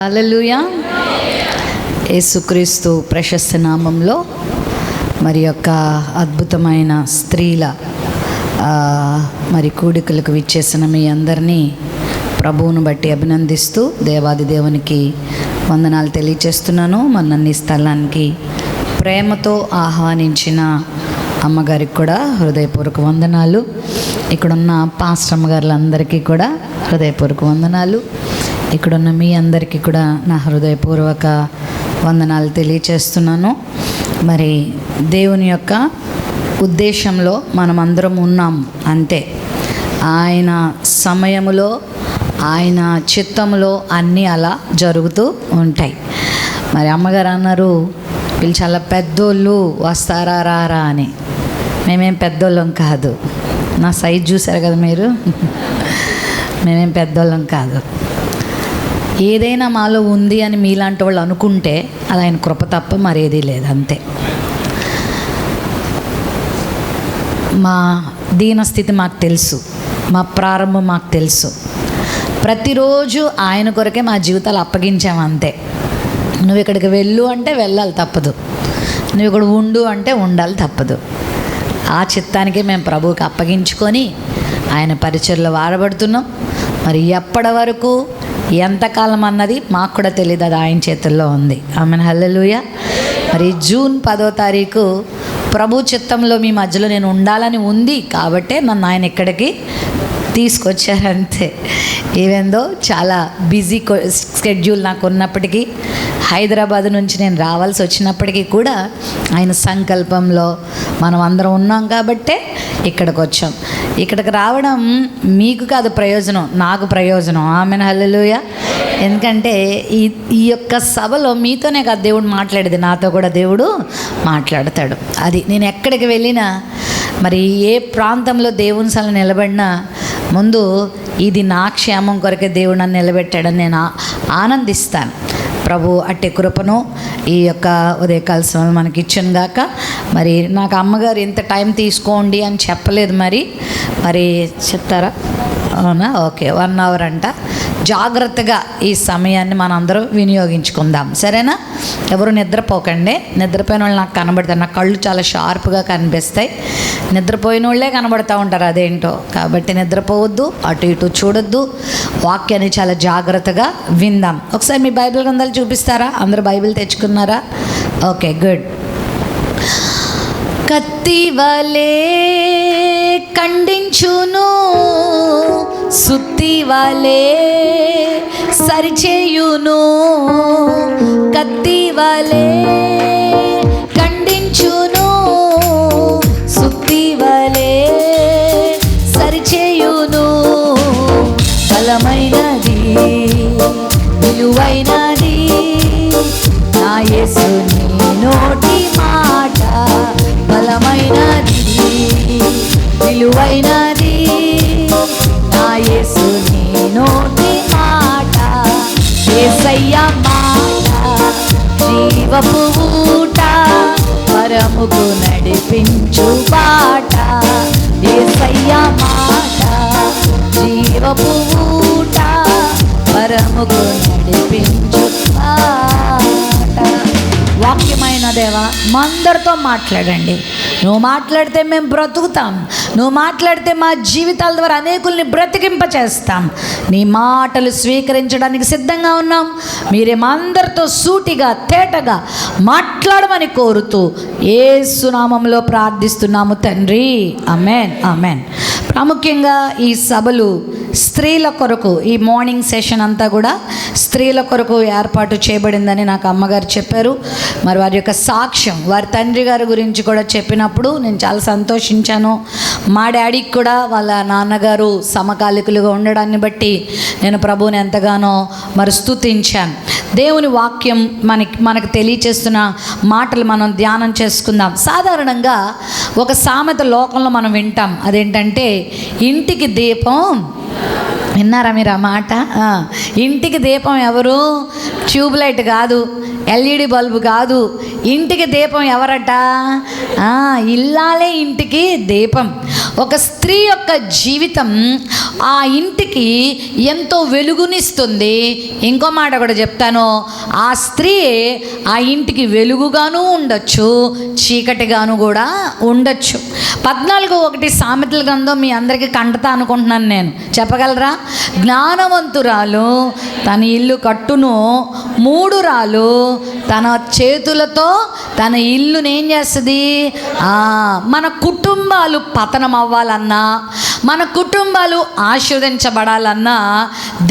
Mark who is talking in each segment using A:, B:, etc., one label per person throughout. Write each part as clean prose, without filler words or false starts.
A: హల్లెలూయా. యేసుక్రీస్తు ప్రశస్త నామంలో మరి యొక్క అద్భుతమైన స్త్రీల మరి కూడికలకు విచ్చేసిన మీ అందరినీ ప్రభువును బట్టి అభినందిస్తూ దేవాది దేవునికి వందనాలు తెలియచేస్తున్నాను. మన స్థలానికి ప్రేమతో ఆహ్వానించిన అమ్మగారికి కూడా హృదయపూర్వక వందనాలు. ఇక్కడున్న పాస్టర్ అమ్మగారులందరికీ కూడా హృదయపూర్వక వందనాలు. ఇక్కడున్న మీ అందరికీ కూడా నా హృదయపూర్వక వందనాలు తెలియచేస్తున్నాను. మరి దేవుని యొక్క ఉద్దేశంలో మనమందరం ఉన్నాం అంతే. ఆయన సమయములో ఆయన చిత్తములో అన్నీ అలా జరుగుతూ ఉంటాయి. మరి అమ్మగారు అన్నారు, వీళ్ళు చాలా పెద్దోళ్ళు, వస్తారా రారా అని. మేమేం పెద్దోళ్ళం కాదు. నా సైజ్ చూసారు కదా మీరు. మేమేం పెద్దోళ్ళం కాదు. ఏదైనా మాలో ఉంది అని మీలాంటి వాళ్ళు అనుకుంటే అది ఆయన కృప తప్ప మరేదీ లేదు, అంతే. మా దీనస్థితి మాకు తెలుసు, మా ప్రారంభం మాకు తెలుసు. ప్రతిరోజు ఆయన కొరకే మా జీవితాలు అప్పగించాము, అంతే. నువ్వు ఇక్కడికి వెళ్ళు అంటే వెళ్ళాలి తప్పదు, నువ్వు ఇక్కడ ఉండు అంటే ఉండాలి తప్పదు. ఆ చిత్తానికే మేము ప్రభువుకి అప్పగించుకొని ఆయన పరిచర్లో వాడబడుతున్నాం. మరి ఎప్పటి వరకు ఎంతకాలం అన్నది మాకు కూడా తెలియదు, అది ఆయన చేతుల్లో ఉంది. ఆమెన్, హల్లెలూయా. మరి జూన్ 10వ తారీఖు ప్రభు చిత్తంలో మీ మధ్యలో నేను ఉండాలని ఉంది కాబట్టే నన్ను ఆయన ఇక్కడికి తీసుకొచ్చారంతే. ఈవెందో చాలా బిజీ స్కెడ్యూల్ నాకు ఉన్నప్పటికీ, హైదరాబాద్ నుంచి నేను రావాల్సి వచ్చినప్పటికీ కూడా ఆయన సంకల్పంలో మనం అందరం ఉన్నాం కాబట్టే ఇక్కడికి వచ్చాం. ఇక్కడికి రావడం మీకు కాదు ప్రయోజనం, నాకు ప్రయోజనం. ఆమెన్, హల్లెలూయా. ఎందుకంటే ఈ యొక్క సభలో మీతోనే కాదు దేవుడు మాట్లాడేది, నాతో కూడా దేవుడు మాట్లాడతాడు. అది నేను ఎక్కడికి వెళ్ళినా, మరి ఏ ప్రాంతంలో దేవుని సభలో నిలబడినా ముందు ఇది నా క్షేమం కొరకే దేవుడు నన్ను నిలబెట్టాడని నేను ఆనందిస్తాను. ప్రభు అట్టి కృపను ఈ యొక్క ఉదయకాల సమయంలో మనకి ఇచ్చాను గాక. మరి నాకు అమ్మగారు ఇంత టైం తీసుకోండి అని చెప్పలేదు, మరి చెప్తారా? అవునా, ఓకే. 1 అవర్ అంట. జాగ్రత్తగా ఈ సమయాన్ని మనందరం వినియోగించుకుందాం, సరేనా? ఎవరు నిద్రపోకండి. నిద్రపోయిన వాళ్ళు నాకు కనబడతారు, నా కళ్ళు చాలా షార్ప్గా కనిపిస్తాయి. నిద్రపోయిన వాళ్ళే కనబడుతూ ఉంటారు, అదేంటో. కాబట్టి నిద్రపోవద్దు, అటు ఇటు చూడొద్దు, వాక్యాన్ని చాలా జాగ్రత్తగా విందాం. ఒకసారి మీ బైబిల్ గ్రంథాలు చూపిస్తారా? అందరూ బైబిల్ తెచ్చుకున్నారా? Okay, good. కత్తి వలే ఖండించును, సుత్తి వలే సరిచేయును. కత్తి వలే ఖండించును, సుత్తి వలే సరిచేయును. బలమైనది, విలువైనది నా యేసు నీ నోటి మాట. బలమైనది, విలువైనది నా యేసు నీ నోటి మాట. యేసయ్య మాట జీవపు ఊట, పరముకు నడిపించు బాట. యేసయ్య మాట జీవపు ఊట, పరముకు నడిపించు బాట. వాక్యమైన దేవా, మా అందరితో మాట్లాడండి. నువ్వు మాట్లాడితే మేము బ్రతుకుతాం, నువ్వు మాట్లాడితే మా జీవితాల ద్వారా అనేకుల్ని బ్రతికింపచేస్తాం. నీ మాటలు స్వీకరించడానికి సిద్ధంగా ఉన్నాం. మీరే మా అందరితో సూటిగా తేటగా మాట్లాడమని కోరుతూ యేసు నామములో ప్రార్థిస్తున్నాము తండ్రి, ఆమేన్, ఆమేన్. ప్రాముఖ్యంగా ఈ సభలు స్త్రీల కొరకు, ఈ మార్నింగ్ సెషన్ అంతా కూడా స్త్రీల కొరకు ఏర్పాటు చేయబడిందని నాకు అమ్మగారు చెప్పారు. మరి వారి యొక్క సాక్ష్యం, వారి తండ్రి గారి గురించి కూడా చెప్పినప్పుడు నేను చాలా సంతోషించాను. మా డాడీకి కూడా వాళ్ళ నాన్నగారు సమకాలికులుగా ఉండడాన్ని బట్టి నేను ప్రభువుని ఎంతగానో మరి స్తుతించాను. దేవుని వాక్యం మనకు తెలియచేస్తున్న మాటలు మనం ధ్యానం చేసుకుందాం. సాధారణంగా ఒక సామెత లోకంలో మనం వింటాం, అదేంటంటే ఇంటికి దీపం. విన్నారా మీరు ఆ మాట? ఇంటికి దీపం ఎవరు? ట్యూబ్లైట్ కాదు, ఎల్ఈడి బల్బు కాదు, ఇంటికి దీపం ఎవరట? ఇల్లాలే ఇంటికి దీపం. ఒక స్త్రీ యొక్క జీవితం ఆ ఇంటికి ఎంతో వెలుగునిస్తుంది. ఇంకో మాట కూడా చెప్తాను, ఆ స్త్రీ ఆ ఇంటికి వెలుగుగాను ఉండొచ్చు, చీకటిగాను కూడా ఉండొచ్చు. 14:1 సామెతల గ్రంథం మీ అందరికీ కంటతా అనుకుంటున్నాను నేను, చెప్పగలరా? జ్ఞానవంతురాలు తన ఇల్లు కట్టును, మూఢురాలు తన చేతులతో తన ఇల్లుని ఏం చేస్తుంది? మన కుటుంబాలు పతనం అవ్వాలన్నా, మన కుటుంబాలు ఆశీర్వదించబడాలన్నా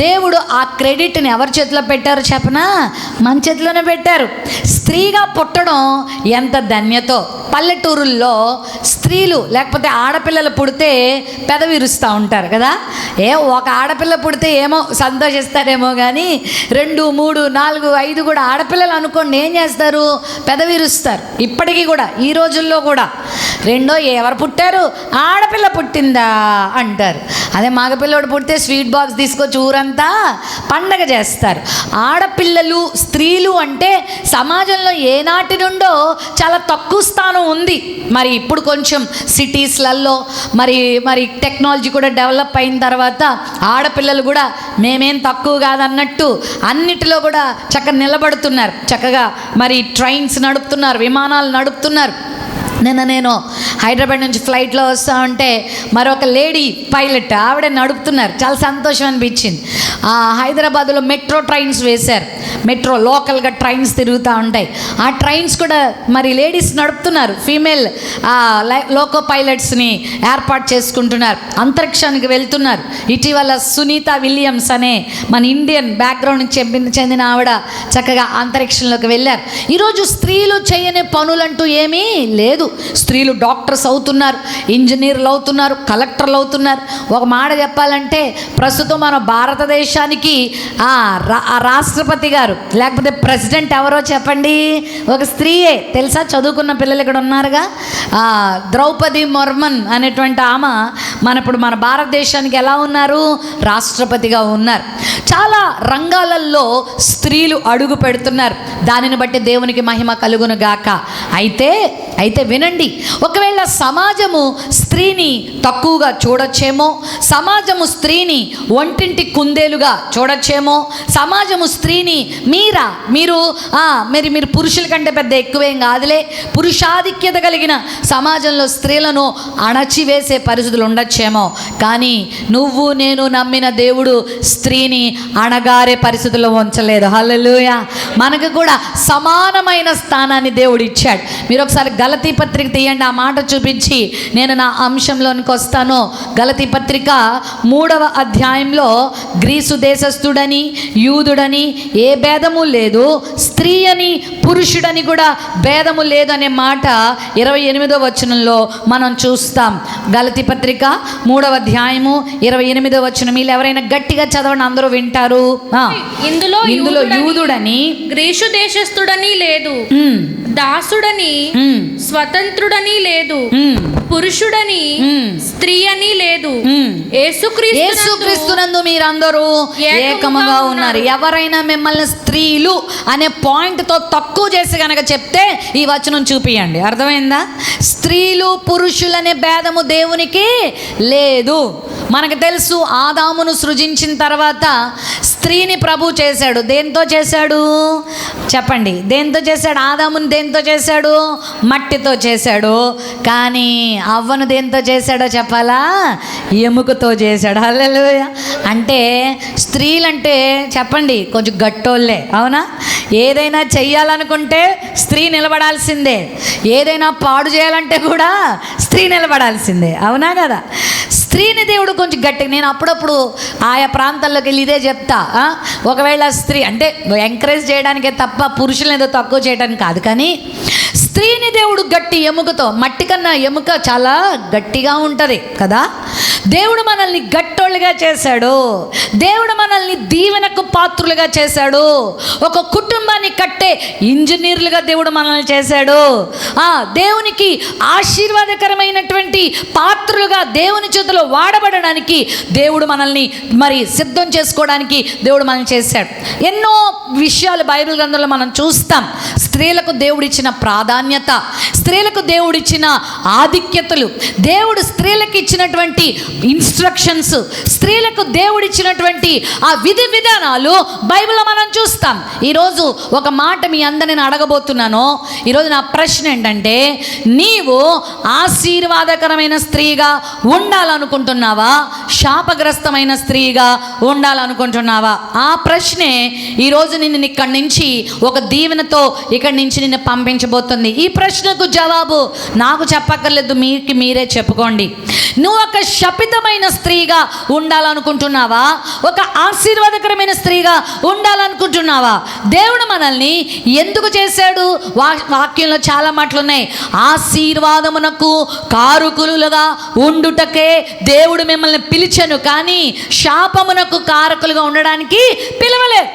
A: దేవుడు ఆ క్రెడిట్ని ఎవరి చేతిలో పెట్టారో చెప్పనా? మన చేతిలోనే పెట్టారు. స్త్రీగా పుట్టడం ఎంత ధన్యతో. పల్లెటూరుల్లో స్త్రీలు లేకపోతే ఆడపిల్లలు పుడితే పెదవి విరుస్తూ ఉంటారు కదా. ఒక ఆడపిల్ల పుడితే ఏమో సంతోషిస్తారేమో కానీ 2, 3, 4, 5 కూడా ఆడపిల్లలు అనుకోండి ఏం చేస్తారు? పెదవి విరుస్తారు. ఇప్పటికీ కూడా ఈ రోజుల్లో కూడా ఎవరు పుట్టారు? ఆడపిల్ల పుట్టిందా అంటారు. అదే మగపిల్లడు పుడితే స్వీట్ బాక్స్ తీసుకొచ్చి ఊరంతా పండగ చేస్తారు. ఆడపిల్లలు, స్త్రీలు అంటే సమాజంలో ఏనాటి నుండో చాలా తక్కువ స్థానం ఉంది. మరి ఇప్పుడు కొంచెం సిటీస్లలో మరి టెక్నాలజీ కూడా డెవలప్ అయిన తర్వాత ఆడపిల్లలు కూడా మేమేం తక్కువ కాదన్నట్టు అన్నిటిలో కూడా చక్కగా నిలబడుతున్నారు. చక్కగా మరి ట్రైన్స్ నడుపుతున్నారు, విమానాలు నడుపుతున్నారు. నేను హైదరాబాద్ నుంచి ఫ్లైట్లో వస్తూ ఉంటే మరొక లేడీ పైలట్ ఆవిడ నడుపుతున్నారు. చాలా సంతోషం అనిపించింది. హైదరాబాద్లో మెట్రో ట్రైన్స్ వేశారు. మెట్రో లోకల్గా ట్రైన్స్ తిరుగుతూ ఉంటాయి. ఆ ట్రైన్స్ కూడా మరి లేడీస్ నడుపుతున్నారు. ఫీమేల్ లోకో పైలట్స్ని ఏర్పాటు చేసుకుంటున్నారు. అంతరిక్షానికి వెళ్తున్నారు. ఇటీవల సునీత విలియమ్స్ అనే మన ఇండియన్ బ్యాక్గ్రౌండ్ చెందిన ఆవిడ చక్కగా అంతరిక్షంలోకి వెళ్ళారు. ఈరోజు స్త్రీలు చేయని పనులంటూ ఏమీ లేదు. స్త్రీలు డాక్టర్స్ అవుతున్నారు, ఇంజనీర్లు అవుతున్నారు, కలెక్టర్లు అవుతున్నారు. ఒక మాట చెప్పాలంటే ప్రస్తుతం మన భారతదేశానికి రాష్ట్రపతి గారు లేకపోతే ప్రెసిడెంట్ ఎవరో చెప్పండి? ఒక స్త్రీయే. తెలుసా? చదువుకున్న పిల్లలు ఇక్కడ ఉన్నారుగా. ద్రౌపది ముర్మన్ అనేటువంటి ఆమె ఇప్పుడు మన భారతదేశానికి ఎలా ఉన్నారు? రాష్ట్రపతిగా ఉన్నారు. చాలా రంగాలలో స్త్రీలు అడుగు పెడుతున్నారు. దానిని బట్టి దేవునికి మహిమ కలుగును గాక. అయితే వినండి, ఒకవేళ సమాజము స్త్రీని తక్కువగా చూడొచ్చేమో, సమాజము స్త్రీని ఒంటింటి కుందేలుగా చూడొచ్చేమో, సమాజము స్త్రీని మీరు పురుషుల కంటే పెద్ద ఎక్కువేం కాదులే, పురుషాధిక్యత కలిగిన సమాజంలో స్త్రీలను అణచివేసే పరిస్థితులు ఉండొచ్చేమో. కానీ నువ్వు నేను నమ్మిన దేవుడు స్త్రీని అణగారే పరిస్థితుల్లో ఉంచలేదు. హల్లెలూయా. మనకు కూడా సమానమైన స్థానాన్ని దేవుడు ఇచ్చాడు. మీరు ఒకసారి గలతీ పత్రిక తీయండి, ఆ మాట చూపించి నేను నా అంశంలోనికి వస్తాను. గలతీ పత్రిక 3వ అధ్యాయంలో గ్రీసు దేశస్థుడని యూదుడని ఏ భేదము లేదు, స్త్రీ అని పురుషుడని కూడా భేదము లేదు అనే మాట 28వ వచనంలో మనం చూస్తాం. గలతీ పత్రిక 3వ అధ్యాయము 28వ వచనం. వీళ్ళు ఎవరైనా గట్టిగా చదవండి, అందరూ వింటారు.
B: ఇందులో
A: యూదుడని
B: గ్రీసు దేశస్థుడని లేదు, దాసుడని స్వతంత్రుడని లేదు, పురుషుడని స్త్రీ అని లేదు,
A: యేసుక్రీస్తునందు మీరందరూ ఏకముగా ఉన్నారు. ఎవరైనా మిమ్మల్ని స్త్రీలు అనే పాయింట్తో తక్కువ చేసి కనుక చెప్తే ఈ వచనం చూపియండి. అర్థమైందా? స్త్రీలు పురుషులనే భేదము దేవునికి లేదు. మనకు తెలుసు, ఆదామును సృజించిన తర్వాత స్త్రీని ప్రభు చేశాడు. దేంతో చేశాడు చెప్పండి? దేంతో చేశాడు? ఆదామును దేంతో చేశాడు? మట్టితో చేశాడు. కానీ అవ్వను దేంతో చేశాడో చెప్పాలా? ఎముకతో చేశాడు. హల్లెలూయా. అంటే స్త్రీలంటే చెప్పండి కొంచెం గట్టోళ్ళే, అవునా? ఏదైనా చెయ్యాలనుకుంటే స్త్రీ నిలబడాల్సిందే, ఏదైనా పాడు చేయాలంటే కూడా స్త్రీ నిలబడాల్సిందే, అవునా కదా? స్త్రీని దేవుడు కొంచెం గట్టిగా, నేను అప్పుడప్పుడు ఆయా ప్రాంతాల్లోకి వెళ్ళి ఇదే చెప్తా. ఒకవేళ స్త్రీ అంటే ఎంకరేజ్ చేయడానికే తప్ప పురుషులను ఏదో తక్కువ చేయడానికి కాదు. కానీ స్త్రీని దేవుడు గట్టి ఎముకతో, మట్టి కన్నా ఎముక చాలా గట్టిగా ఉంటుంది కదా. దేవుడు మనల్ని గట్టోళ్ళుగా చేశాడు. దేవుడు మనల్ని దీవెనకు పాత్రులుగా చేశాడు. ఒక కుటుంబాన్ని కట్టే ఇంజనీర్లుగా దేవుడు మనల్ని చేశాడు. దేవునికి ఆశీర్వాదకరమైనటువంటి పాత్రులుగా దేవుని చేతిలో వాడబడడానికి దేవుడు మనల్ని సిద్ధం చేసుకోవడానికి దేవుడు మనల్ని చేశాడు. ఎన్నో విషయాలు బైబిల్ గ్రంథంలో మనం చూస్తాం. స్త్రీలకు దేవుడు ఇచ్చిన ప్రాధాన్యత, స్త్రీలకు దేవుడిచ్చిన ఆధిక్యతలు, దేవుడు స్త్రీలకు ఇచ్చినటువంటి ఇన్స్ట్రక్షన్స్, స్త్రీలకు దేవుడిచ్చినటువంటి ఆ విధి విధానాలు బైబిల్లో మనం చూస్తాం. ఈరోజు ఒక మాట మీ అందరిని అడగబోతున్నాను. ఈరోజు నా ప్రశ్న ఏంటంటే, నీవు ఆశీర్వాదకరమైన స్త్రీగా ఉండాలనుకుంటున్నావా, శాపగ్రస్తమైన స్త్రీగా ఉండాలనుకుంటున్నావా? ఆ ప్రశ్నే ఈరోజు నిన్ను ఇక్కడి నుంచి ఒక దీవెనతో ఇక్కడి నుంచి నిన్ను పంపించబోతుంది. ఈ ప్రశ్నకు జవాబు నాకు చెప్పక్కర్లేదు, మీకు మీరే చెప్పుకోండి. నువ్వు ఒక శపితమైన స్త్రీగా ఉండాలనుకుంటున్నావా, ఒక ఆశీర్వాదకరమైన స్త్రీగా ఉండాలనుకుంటున్నావా? దేవుడు మనల్ని ఎందుకు చేశాడు? వాక్యంలో చాలా మాటలు ఉన్నాయి. ఆశీర్వాదమునకు కారకులుగా ఉండుటకే దేవుడు మిమ్మల్ని పిలిచెను, కానీ శాపమునకు కారకులుగా ఉండడానికి పిలవలేదు.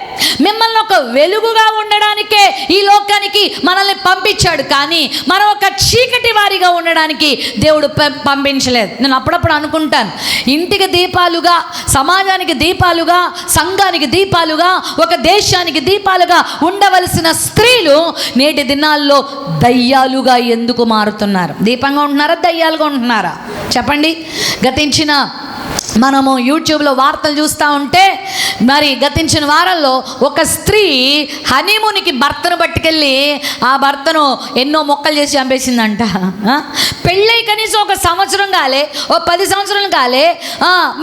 A: మిమ్మల్ని ఒక వెలుగుగా ఉండడానికే ఈ లోకానికి మనల్ని పంపించాడు, కానీ మనం ఒక చీకటి వారిగా ఉండడానికి దేవుడు పంపించలేదు. నేను అప్పుడప్పుడు అనుకుంటాను, ఇంటికి దీపాలుగా, సమాజానికి దీపాలుగా, సంఘానికి దీపాలుగా, ఒక దేశానికి దీపాలుగా ఉండవలసిన స్త్రీలు నేటి దినాల్లో దయ్యాలుగా ఎందుకు మారుతున్నారు? దీపంగా ఉంటున్నారా, దయ్యాలుగా ఉంటున్నారా? చెప్పండి. గతించిన మనము యూట్యూబ్లో వార్తలు చూస్తూ ఉంటే, మరి గతించిన వారంలో ఒక స్త్రీ హనీమూన్కి భర్తను పట్టుకెళ్ళి ఆ భర్తను ఎన్నో మొక్కలు చేసి చంపేసిందంట. పెళ్ళై కనీసం ఒక సంవత్సరం కాలే, ఓ 10 సంవత్సరాలు కాలే.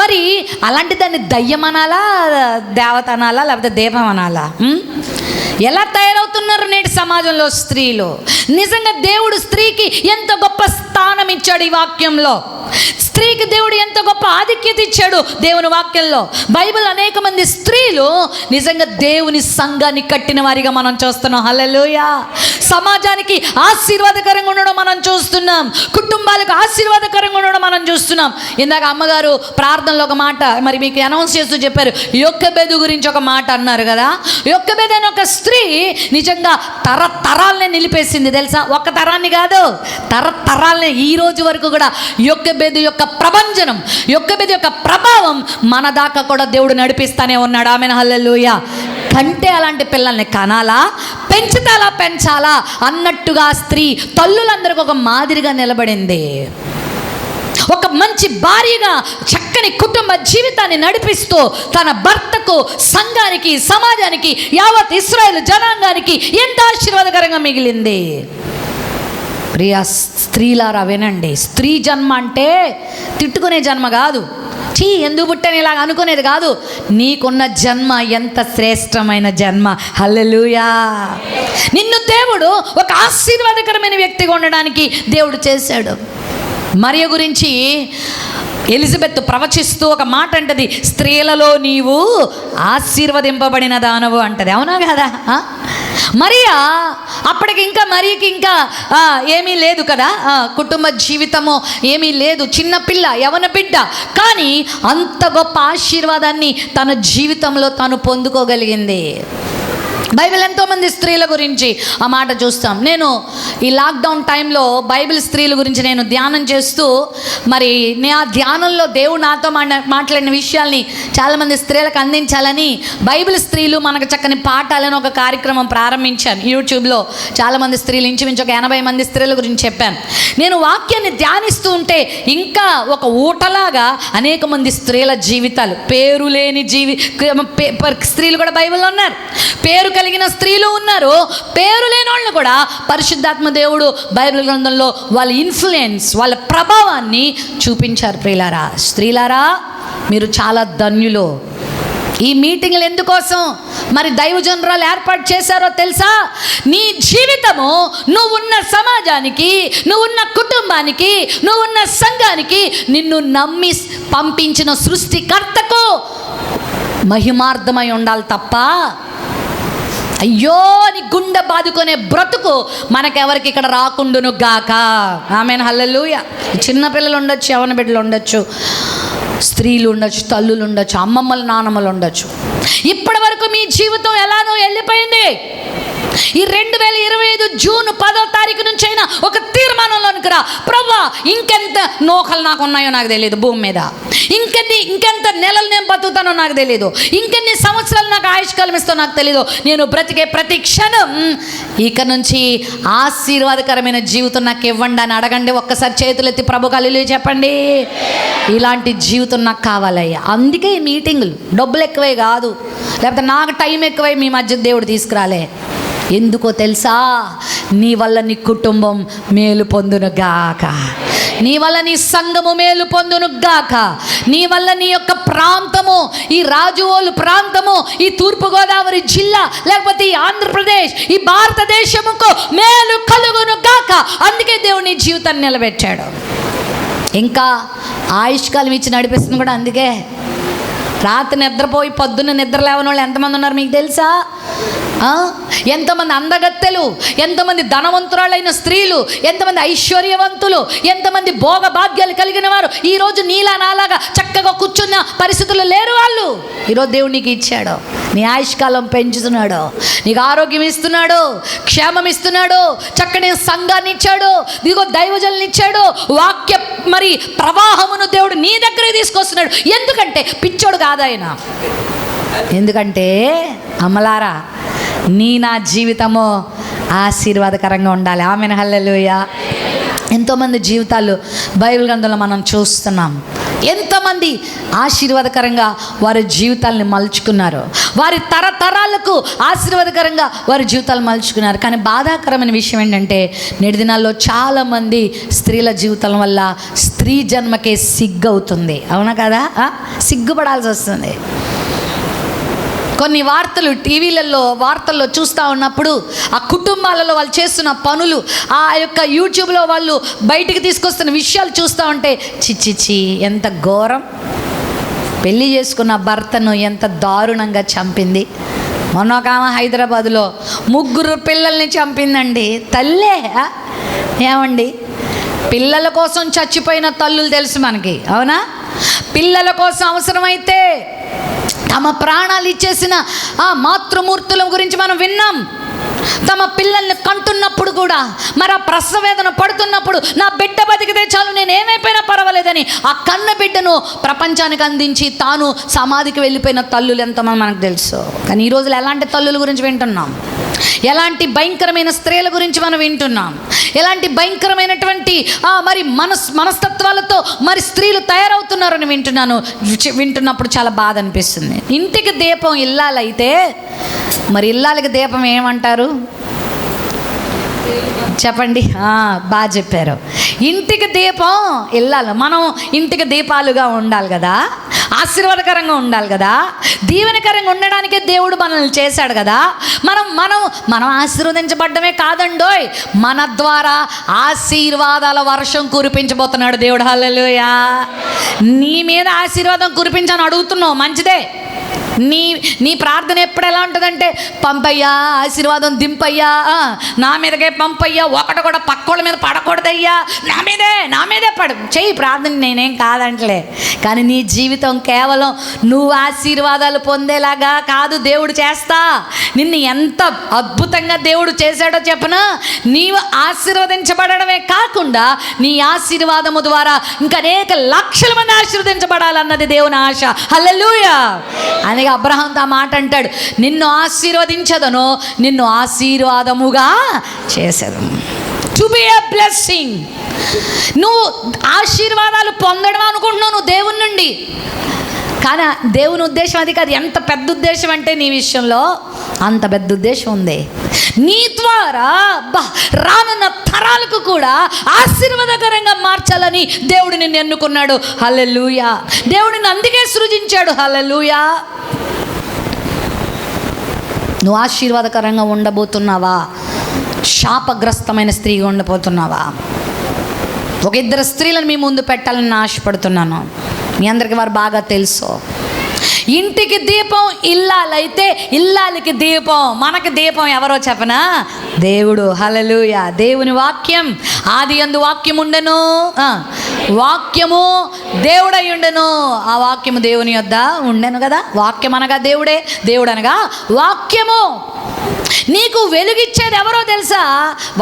A: మరి అలాంటి దాన్ని దయ్యం అనాలా, దేవత అనాలా, లేకపోతే దీపం అనాలా? ఎలా తయారవుతున్నారు నేటి సమాజంలో స్త్రీలు? నిజంగా దేవుడు స్త్రీకి ఎంత గొప్ప స్థానం ఇచ్చాడు ఈ వాక్యంలో. స్త్రీకి దేవుడు ఎంత గొప్ప ఆధిక్యత ఇచ్చాడు దేవుని వాక్యంలో. బైబిల్ అనేక మంది స్త్రీలు నిజంగా దేవుని సంఘాన్ని కట్టిన వారిగా మనం చూస్తున్నాం. హల్లెలూయా. సమాజానికి ఆశీర్వాదకరంగా ఉండడం మనం చూస్తున్నాం, కుటుంబాలకు ఆశీర్వాదకరంగా ఉండడం మనం చూస్తున్నాం. ఇందాక అమ్మగారు ప్రార్థనలో ఒక మాట మరి మీకు అనౌన్స్ చేస్తూ చెప్పారు, యొక్కెబెదు గురించి ఒక మాట అన్నారు కదా. యొక్కెబెదు అనే ఒక స్త్రీ నిజంగా తరతరాలనే నిలిపేసింది తెలుసా. ఒక్క తరాన్ని కాదు, తరతరాలనే ఈ రోజు వరకు కూడా యొక్కెబెదు యొక్క ప్రభంజనం, యొక్కెబెదు యొక్క ప్రభావం మన దాకా కూడా దేవుడు నడిపిస్తానే ఉన్నాడు. ఆమేన్, హల్లెలూయా. కంటే అలాంటి పిల్లల్ని కనాలా, పెంచితే అలా పెంచాలా అన్నట్టుగా స్త్రీ తల్లులందరికీ ఒక మాదిరిగా నిలబడింది. ఒక మంచి భార్యగా చక్కని కుటుంబ జీవితాన్ని నడిపిస్తూ తన భర్తకు, సంఘానికి, సమాజానికి, యావత్ ఇశ్రాయేలు జనాంగానికి ఎంత ఆశీర్వాదకరంగా మిగిలింది. ప్రియ స్త్రీలారా వినండి, స్త్రీ జన్మ అంటే తిట్టుకునే జన్మ కాదు. ఎందుకు పుట్టాను ఇలాగ అనుకునేది కాదు. నీకున్న జన్మ ఎంత శ్రేష్టమైన జన్మ. హల్లెలూయా. నిన్ను దేవుడు ఒక ఆశీర్వాదకరమైన వ్యక్తిగా ఉండడానికి దేవుడు చేశాడు. మరియ గురించి ఎలిజబెత్ ప్రవచిస్తూ ఒక మాట అంటది, స్త్రీలలో నీవు ఆశీర్వదింపబడిన దానవు అంటది. అవునా కదా? మరియా అప్పటికి ఇంకా మరియకి ఇంకా ఏమీ లేదు కదా, కుటుంబ జీవితము ఏమీ లేదు, చిన్నపిల్ల, యవన బిడ్డ. కానీ అంత గొప్ప ఆశీర్వాదాన్ని తన జీవితంలో తాను పొందుకోగలిగింది. బైబిల్ ఎంతోమంది స్త్రీల గురించి ఆ మాట చూస్తాం. నేను ఈ లాక్డౌన్ టైంలో బైబిల్ స్త్రీల గురించి నేను ధ్యానం చేస్తూ, మరి ఆ ధ్యానంలో దేవుడు నాతో మాట్లాడిన విషయాల్ని చాలామంది స్త్రీలకు అందించాలని బైబిల్ స్త్రీలు మనకు చక్కని పాఠాలను ఒక కార్యక్రమం ప్రారంభించాను యూట్యూబ్లో. చాలామంది స్త్రీలు, ఇంచుమించు ఒక 80 మంది స్త్రీల గురించి చెప్పాను. నేను వాక్యాన్ని ధ్యానిస్తూ ఉంటే ఇంకా ఒక ఊటలాగా అనేక మంది స్త్రీల జీవితాలు, పేరు లేని స్త్రీలు కూడా బైబిల్లో ఉన్నారు, పేరు కలిగిన స్త్రీలు ఉన్నారు, పేరు లేని వాళ్ళు కూడా పరిశుద్ధాత్మ దేవుడు బైబిల్ గ్రంథంలో వాళ్ళ ఇన్ఫ్లుయెన్స్, వాళ్ళ ప్రభావాన్ని చూపించారు. ప్రియులారా, స్త్రీలారా, మీరు చాలా ధన్యులు. ఈ మీటింగ్లు ఎందుకోసం మరి దైవజనురాలు ఏర్పాటు చేశారో తెలుసా? నీ జీవితము, నువ్వున్న సమాజానికి, నువ్వున్న కుటుంబానికి, నువ్వున్న సంఘానికి, నిన్ను నమ్మి పంపించిన సృష్టికర్తకు మహిమార్థమై ఉండాలి తప్ప అయ్యో అని గుండె బాదుకునే బ్రతుకు మనకెవరికి ఇక్కడ రాకుండును గాక. ఆమేన్, హల్లెలూయా. చిన్నపిల్లలు ఉండొచ్చు, యవ్వన బిడ్డలు ఉండొచ్చు, స్త్రీలు ఉండొచ్చు, తల్లులు ఉండొచ్చు, అమ్మమ్మలు, నాన్నమ్మలు ఉండొచ్చు. ఇప్పటి వరకు మీ జీవితం ఎలానో వెళ్ళిపోయింది. ఈ 2025 జూన్ 10వ తారీఖు నుంచి అయినా ఒక తీర్మానంలోనికి కూడా, ప్రభా ఇంకెంత నూకలు నాకు ఉన్నాయో నాకు తెలియదు భూమి మీద, ఇంకెంత నెలలు నేను బతుకుతానో నాకు తెలియదు, ఇంకెన్ని సంవత్సరాలు నాకు ఆయుష్కాలం ఇస్తో నాకు తెలియదు. నేను బ్రతికే ప్రతి క్షణం ఇక నుంచి ఆశీర్వాదకరమైన జీవితం నాకు ఇవ్వండి అని అడగండి. ఒక్కసారి చేతులెత్తి ప్రభు హల్లెలూయా చెప్పండి. ఇలాంటి జీవితం నాకు కావాలయ్యా. అందుకే ఈ మీటింగులు డబ్బులు ఎక్కువే కాదు, లేకపోతే నాకు టైం ఎక్కువై మీ మధ్య దేవుడు తీసుకురాలే. ఎందుకో తెలుసా? నీ వల్ల నీ కుటుంబం మేలు పొందును గాక, నీ వల్ల నీ సంఘము మేలు పొందును గాక, నీ వల్ల నీ యొక్క ప్రాంతము, ఈ రాజువోలు ప్రాంతము, ఈ తూర్పుగోదావరి జిల్లా, లేకపోతే ఈ ఆంధ్రప్రదేశ్, ఈ భారతదేశముకు మేలు కలుగును గాక. అందుకే దేవుడు నీ జీవితాన్ని నిలబెట్టాడు. ఇంకా ఆయుష్కాలం ఇచ్చి నడిపిస్తుంది కూడా అందుకే. రాత్రి నిద్రపోయి పొద్దున్న నిద్ర లేవని వాళ్ళు ఎంతమంది ఉన్నారు మీకు తెలుసా? ఎంతమంది అందగత్తెలు, ఎంతమంది ధనవంతురాలైన స్త్రీలు, ఎంతమంది ఐశ్వర్యవంతులు, ఎంతమంది భోగ భాగ్యాలు కలిగిన వారు ఈరోజు నీలా నాలాగా చక్కగా కూర్చున్న పరిస్థితులు లేరు. వాళ్ళు ఈరోజు దేవుడు నీకు ఇచ్చాడు, నీ ఆయుష్కాలం పెంచుతున్నాడు, నీకు ఆరోగ్యం ఇస్తున్నాడు, క్షేమం ఇస్తున్నాడు, చక్కని సంఘాన్ని ఇచ్చాడు, ఇదిగో దైవజనులను ఇచ్చాడు, వాక్య మరి ప్రవాహమును దేవుడు నీ దగ్గరికి తీసుకొస్తున్నాడు. ఎందుకంటే పిచ్చోడు కాదాయన. ఎందుకంటే అమ్మలారా, నా జీవితము ఆశీర్వాదకరంగా ఉండాలి. ఆమేన్ హల్లెలూయా. ఎంతోమంది జీవితాలు బైబిల్ గ్రంథంలో మనం చూస్తున్నాం. ఎంతమంది ఆశీర్వాదకరంగా వారి జీవితాలని మలుచుకున్నారు, వారి తరతరాలకు ఆశీర్వాదకరంగా వారి జీవితాలు మలుచుకున్నారు. కానీ బాధాకరమైన విషయం ఏంటంటే నేటి దినాల్లో చాలామంది స్త్రీల జీవితం వల్ల స్త్రీ జన్మకే సిగ్గు అవుతుంది. అవునా కదా? సిగ్గుపడాల్సి వస్తుంది. కొన్ని వార్తలు వార్తల్లో చూస్తూ ఉన్నప్పుడు ఆ కుటుంబాలలో వాళ్ళు చేస్తున్న పనులు, ఆ యొక్క యూట్యూబ్లో వాళ్ళు బయటికి తీసుకొస్తున్న విషయాలు చూస్తూ ఉంటే చిచ్చిచి ఎంత ఘోరం. పెళ్లి చేసుకున్న భర్తను ఎంత దారుణంగా చంపింది. మొన్న ఒక ఆమె హైదరాబాదులో 3 పిల్లల్ని చంపిందండి. తల్లే ఏమండి, పిల్లల కోసం చచ్చిపోయిన తల్లులు తెలుసు మనకి, అవునా? పిల్లల కోసం అవసరమైతే తమ ప్రాణాలు ఇచ్చేసిన ఆ మాతృమూర్తుల గురించి మనం విన్నాం. తమ పిల్లల్ని కంటున్నప్పుడు కూడా, మరి ఆ ప్రసవేదన పడుతున్నప్పుడు నా బిడ్డ బతికితే చాలు, నేను ఏమైపోయినా పర్వాలేదని ఆ కన్న బిడ్డను ప్రపంచానికి అందించి తాను సమాధికి వెళ్ళిపోయిన తల్లులు ఎంతమంది మనకు తెలుసు. కానీ ఈ రోజులు ఎలాంటి తల్లుల గురించి వింటున్నాం, ఎలాంటి భయంకరమైన స్త్రీల గురించి మనం వింటున్నాం, ఎలాంటి భయంకరమైనటువంటి మరి మనస్తత్వాలతో మరి స్త్రీలు తయారవుతున్నారని వింటున్నప్పుడు చాలా బాధ అనిపిస్తుంది. ఇంటికి దీపం ఇల్లాలైతే మరి ఇల్లాలకి దీపం ఏమంటారు చెప్పండి? బాగా చెప్పారు. ఇంటికి దీపం ఇల్లాలు. మనం ఇంటికి దీపాలుగా ఉండాలి కదా, ఆశీర్వాదకరంగా ఉండాలి కదా, దీవెనకరంగా ఉండడానికే దేవుడు మనల్ని చేశాడు కదా. మనం ఆశీర్వదించబడ్డమే కాదండోయ్, మన ద్వారా ఆశీర్వాదాల వర్షం కురిపించబోతున్నాడు దేవుడు. హల్లెలూయా. నీ మీద ఆశీర్వాదం కురిపించని అడుగుతున్నావు, మంచిదే. నీ ప్రార్థన ఎప్పుడు ఎలా ఉంటుందంటే, పంపయ్యా ఆశీర్వాదం దింపయ్యా, నా మీదకే పంపయ్యా, ఒకటి కూడా పక్కోళ్ళ మీద పడకూడదయ్యా, నా మీదే పడు చెయ్యి ప్రార్థన, నేనేం కాదంటలే. కానీ నీ జీవితం కేవలం నువ్వు ఆశీర్వాదాలు పొందేలాగా కాదు దేవుడు చేస్తా. నిన్ను ఎంత అద్భుతంగా దేవుడు చేశాడో చెప్పనా? నీవు ఆశీర్వదించబడమే కాకుండా నీ ఆశీర్వాదము ద్వారా ఇంకా అనేక లక్షల మంది ఆశీర్వదించబడాలన్నది దేవుని ఆశ. హల్లెలూయా. అందుకే అబ్రహాంతో ఆ మాట అంటాడు, నిన్ను ఆశీర్వదించదను, నిన్ను ఆశీర్వాదముగా చేసేదను. To be a blessing. నువ్వు ఆశీర్వాదాలు పొందడం అనుకుంటున్నావు నువ్వు దేవుని నుండి, కానీ దేవుని ఉద్దేశం అది కాదు. ఎంత పెద్ద ఉద్దేశం అంటే నీ విషయంలో అంత పెద్ద ఉద్దేశం ఉంది. నీ ద్వారా రానున్న తరాలకు కూడా ఆశీర్వాదకరంగా మార్చాలని దేవుడు నిన్ను ఎన్నుకున్నాడు. హల్లెలూయా. దేవుడిని అందుకే సృజించాడు. హల్లెలూయా. నువ్వు ఆశీర్వాదకరంగా ఉండబోతున్నావా? శాపగ్రస్తమైన స్త్రీగా ఉండబోతున్నావా? ఒక 2 స్త్రీలను మీ ముందు పెట్టాలని ఆశపడుతున్నాను. మీ అందరికీ వారు బాగా తెలుసు. ఇంటికి దీపం ఇల్లాలైతే ఇల్లాలకి దీపం, మనకి దీపం ఎవరో చెప్పనా? దేవుడు. హల్లెలూయా. దేవుని వాక్యం, ఆదియందు వాక్యం ఉండెను, వాక్యము దేవుడై ఉండెను, ఆ వాక్యము దేవుని యొద్ద ఉండెను కదా. వాక్యం అనగా దేవుడే, దేవుడు అనగా వాక్యము. నీకు వెలుగిచ్చేది ఎవరో తెలుసా?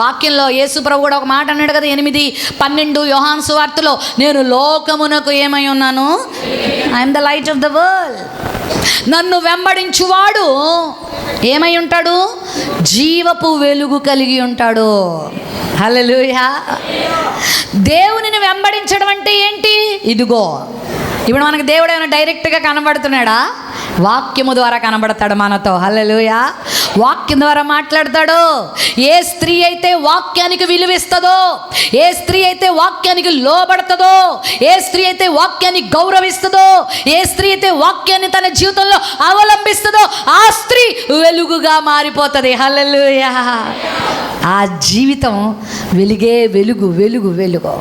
A: వాక్యంలో యేసు ప్రభు కూడా ఒక మాట అన్నాడు కదా, 8:12 యోహాను సువార్తలో, నేను లోకమునకు ఏమై ఉన్నాను? I'm the light of the world. నన్ను వెంబడించువాడు ఏమై ఉంటాడు? జీవపు వెలుగు కలిగి ఉంటాడు. హల్లెలూయా. దేవునిని వెంబడించడం అంటే ఏంటి? ఇదిగో ఇప్పుడు మనకు దేవుడు ఏమైనా డైరెక్ట్గా కనబడుతున్నాడా? వాక్యము ద్వారా కనబడతాడు మనతో. హల్లెలూయా. వాక్యం ద్వారా మాట్లాడతాడు. ఏ స్త్రీ అయితే వాక్యానికి విలువిస్తుందో, ఏ స్త్రీ అయితే వాక్యానికి లోబడుతుందో, ఏ స్త్రీ అయితే వాక్యాన్ని గౌరవిస్తుందో, ఏ స్త్రీ అయితే వాక్యాన్ని తన జీవితంలో అవలంబిస్తుందో, ఆ స్త్రీ వెలుగుగా మారిపోతుంది. హల్లెలూయా. ఆ జీవితం వెలుగే వెలుగు, వెలుగు, వెలుగు.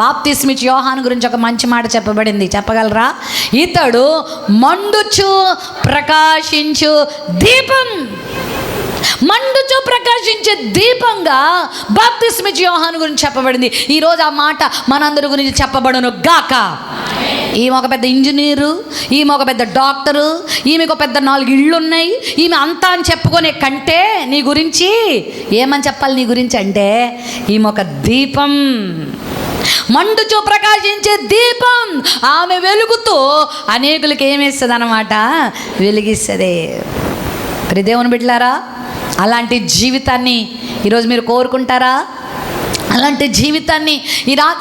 A: బాప్తిస్మిచ్చి యోహాను గురించి ఒక మంచి మాట చెప్పబడింది, చెప్పగలరా? ఇతడు మండుచు ప్రకాశించు దీపం. మండుచు ప్రకాశించే దీపంగా బాప్తిస్మిచ్చి యోహాను గురించి చెప్పబడింది. ఈరోజు ఆ మాట మనందరి గురించి చెప్పబడును గాక. ఈమె ఒక పెద్ద ఇంజనీరు, ఈమె ఒక పెద్ద డాక్టరు, ఈమెకు ఒక పెద్ద 4 ఇళ్ళు ఉన్నాయి, ఈమె అంతా అని చెప్పుకునే కంటే నీ గురించి ఏమని చెప్పాలి? నీ గురించి అంటే ఈమె ఒక దీపం, మండుచు ప్రకాశించే దీపం. ఆమె వెలుగుతూ అనేకులకి ఏమేస్తుంది అన్నమాట? వెలిగిస్తుంది. దేవుని బిడ్డలారా, అలాంటి జీవితాన్ని ఈరోజు మీరు కోరుకుంటారా? అలాంటి జీవితాన్ని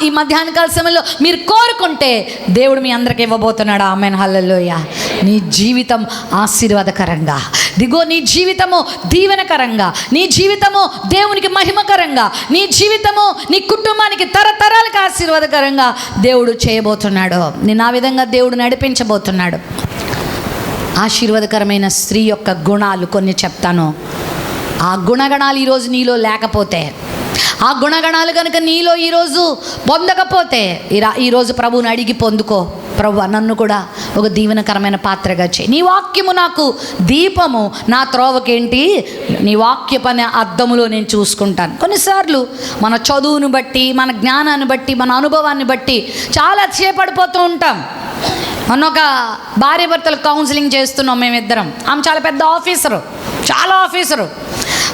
A: ఈ మధ్యాహ్న కాల సమయంలో మీరు కోరుకుంటే దేవుడు మీ అందరికి ఇవ్వబోతున్నాడు. ఆమేన్. హల్లెలూయా. నీ జీవితం ఆశీర్వాదకరంగా, దిగో నీ జీవితము దీవెనకరంగా, నీ జీవితము దేవునికి మహిమకరంగా, నీ జీవితము నీ కుటుంబానికి తరతరాలకు ఆశీర్వాదకరంగా దేవుడు చేయబోతున్నాడు. నేను ఆ విధంగా దేవుడు నడిపించబోతున్నాడు. ఆశీర్వాదకరమైన స్త్రీ యొక్క గుణాలు కొన్ని చెప్తాను. ఆ గుణగణాలు ఈరోజు నీలో లేకపోతే, ఆ గుణగణాలు కనుక నీలో ఈరోజు పొందకపోతే, ఈరోజు ప్రభువుని అడిగి పొందుకో. ప్రభు, నన్ను కూడా ఒక దీవెనకరమైన పాత్రగా చేయి. నీ వాక్యము నాకు దీపము, నా త్రోవకేంటి? నీ వాక్య పని అద్దములో నేను చూసుకుంటాను. కొన్నిసార్లు మన చదువును బట్టి, మన జ్ఞానాన్ని బట్టి, మన అనుభవాన్ని బట్టి చాలా అతిశయపడిపోతూ ఉంటాం. మొన్న ఒక భార్య భర్తలు కౌన్సిలింగ్ చేస్తున్నాం మేమిద్దరం. ఆమె చాలా పెద్ద ఆఫీసరు, చాలా ఆఫీసరు.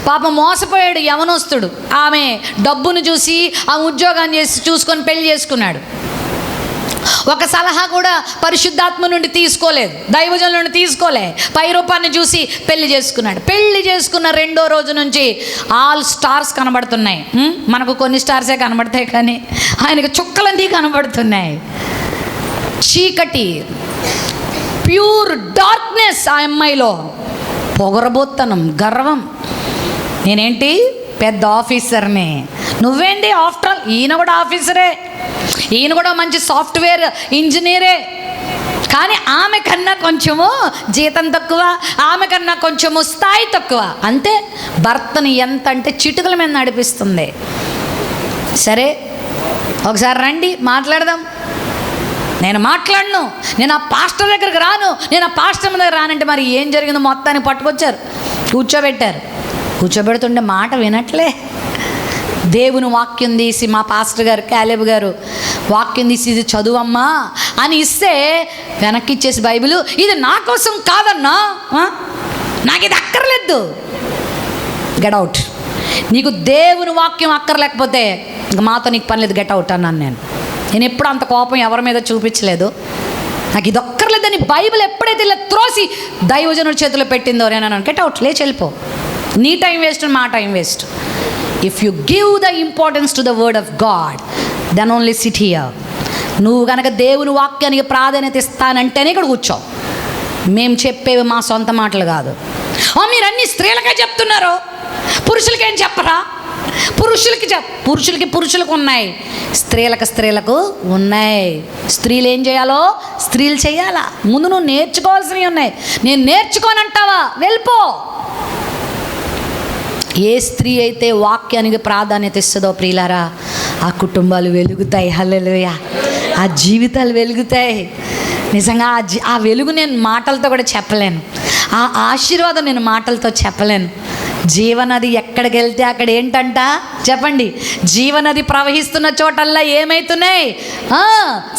A: పాపం మోసపోయాడు యవనస్తుడు. ఆమె డబ్బును చూసి ఆ ఉద్యోగాన్ని చూసుకొని పెళ్లి చేసుకున్నాడు. ఒక సలహా కూడా పరిశుద్ధాత్మ నుండి తీసుకోలేదు, దైవజనుల నుండి తీసుకోలే. పై రూపాన్ని చూసి పెళ్లి చేసుకున్నాడు. పెళ్లి చేసుకున్న 2వ రోజు నుంచి ఆల్ స్టార్స్ కనబడుతున్నాయి. మనకు కొన్ని స్టార్సే కనబడతాయి, కానీ ఆయనకు చుక్కలన్నీ కనబడుతున్నాయి. చీకటి, ప్యూర్ డార్క్నెస్ ఆ అమ్మాయిలో. పొగరబోత్తనం, గర్వం. నేనేంటి పెద్ద ఆఫీసర్ని, నువ్వేంటి? ఆఫ్టర్ ఆల్ ఈయన కూడా ఆఫీసరే, ఈయన కూడా మంచి సాఫ్ట్వేర్ ఇంజనీరే. కానీ ఆమె కన్నా కొంచెము జీతం తక్కువ, ఆమె కన్నా కొంచెము స్థాయి తక్కువ. అంతే. భర్తని ఎంత అంటే చిటుకల మీద నడిపిస్తుంది. సరే, ఒకసారి రండి మాట్లాడదాం. నేను మాట్లాడను, నేను ఆ పాస్టర్ దగ్గరికి రాను, నేను ఆ పాస్టర్ దగ్గర రానంటే మరి ఏం జరిగిందో మొత్తాన్ని పట్టుకొచ్చారు, కూర్చోబెట్టారు. కూర్చోబెడుతుంటే మాట వినట్లే. దేవుని వాక్యం తీసి మా పాస్టర్ గారు క్యాలెబ్ గారు వాక్యం తీసి ఇది చదువమ్మా అని ఇస్తే వెనక్కి ఇచ్చేసి బైబిల్, ఇది నా కోసం కాదన్నా, నాకు ఇది అక్కర్లేదు, గెట్ అవుట్. నీకు దేవుని వాక్యం అక్కర్లేకపోతే ఇంక మాతో నీకు పని లేదు, గెట్ అవుట్ అన్నాను నేను ఎప్పుడు అంత కోపం ఎవరి మీద చూపించలేదు. నాకు ఇది ఒక్కర్లేదని బైబిల్ ఎప్పుడైతే ఇలా త్రోసి దైవజనుడి చేతిలో పెట్టిందో నేను అన్నాను, గెట్ అవుట్, లేచి వెళ్ళిపో. నీ టైం వేస్ట్, మా time waste. If you give the importance to the word of God, then only sit here. నువ్వు కనుక దేవుని వాక్యానికి ప్రాధాన్యత ఇస్తానంటేనే ఇక్కడ కూర్చో. మేము చెప్పేవి మా సొంత మాటలు కాదు. మీరు అన్ని స్త్రీలకే చెప్తున్నారు, పురుషులకేం చెప్పరా? పురుషులకి ఉన్నాయి, స్త్రీలకు ఉన్నాయి. స్త్రీలు ఏం చేయాలో స్త్రీలు చేయాలా. ముందు నువ్వు నేర్చుకోవాల్సినవి ఉన్నాయి. నేను నేర్చుకోనంటావా? వెళ్ళిపో. ఏ స్త్రీ అయితే వాక్యానికి ప్రాధాన్యత ఇస్తుందో ప్రియులారా, ఆ కుటుంబాలు వెలుగుతాయి. హల్లెలూయా. ఆ జీవితాలు వెలుగుతాయి. నిజంగా ఆ వెలుగు నేను మాటలతో కూడా చెప్పలేను, ఆ ఆశీర్వాదం నేను మాటలతో చెప్పలేను. జీవనది ఎక్కడికి వెళ్తే అక్కడ ఏంటంట చెప్పండి, జీవనది ప్రవహిస్తున్న చోటల్లా ఏమైతున్నాయి?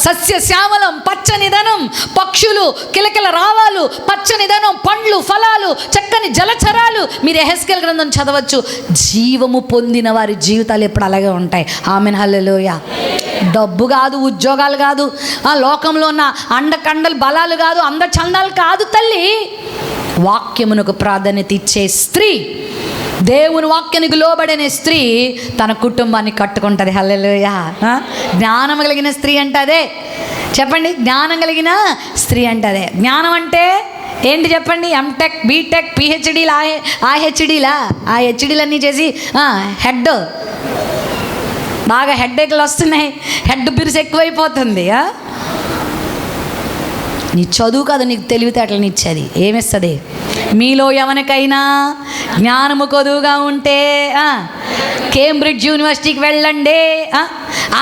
A: సస్యశ్యామలం, పచ్చనిదనం, పక్షులు కిలకిల రావాలు, పచ్చనిదనం, పండ్లు ఫలాలు, చక్కని జలచరాలు. మీరు యెహెజ్కేలు గ్రంథం చదవచ్చు. జీవము పొందిన వారి జీవితాలు ఎప్పుడు అలాగే ఉంటాయి. ఆమేన్, హల్లెలూయా. డబ్బు కాదు, ఉద్యోగాలు కాదు, లోకంలో ఉన్న అండకండలు బలాలు కాదు, అందచందాలు కాదు తల్లి. వాక్యమునకు ప్రాధాన్యత ఇచ్చే స్త్రీ, దేవుని వాక్యానికి లోబడిన స్త్రీ తన కుటుంబాన్ని కట్టుకుంటుంది. హల్లెలూయా. జ్ఞానం కలిగిన స్త్రీ అంటే అదే. చెప్పండి, జ్ఞానం కలిగిన స్త్రీ అంటే అదే. జ్ఞానం అంటే ఏంటి చెప్పండి? ఎంటెక్, బీటెక్, పిహెచ్డీలా, ఆ హెచ్డీలన్నీ చేసి హెడ్ బాగా హెడ్ఏక్లు వస్తున్నాయి, హెడ్ బిరుసు ఎక్కువైపోతుంది. నీ చదువు కాదు నీకు తెలివితేటలను ఇచ్చేది. ఏమిస్తుంది? మీలో ఎవరికైనా జ్ఞానము కొదువుగా ఉంటే కేంబ్రిడ్జ్ యూనివర్సిటీకి వెళ్ళండి,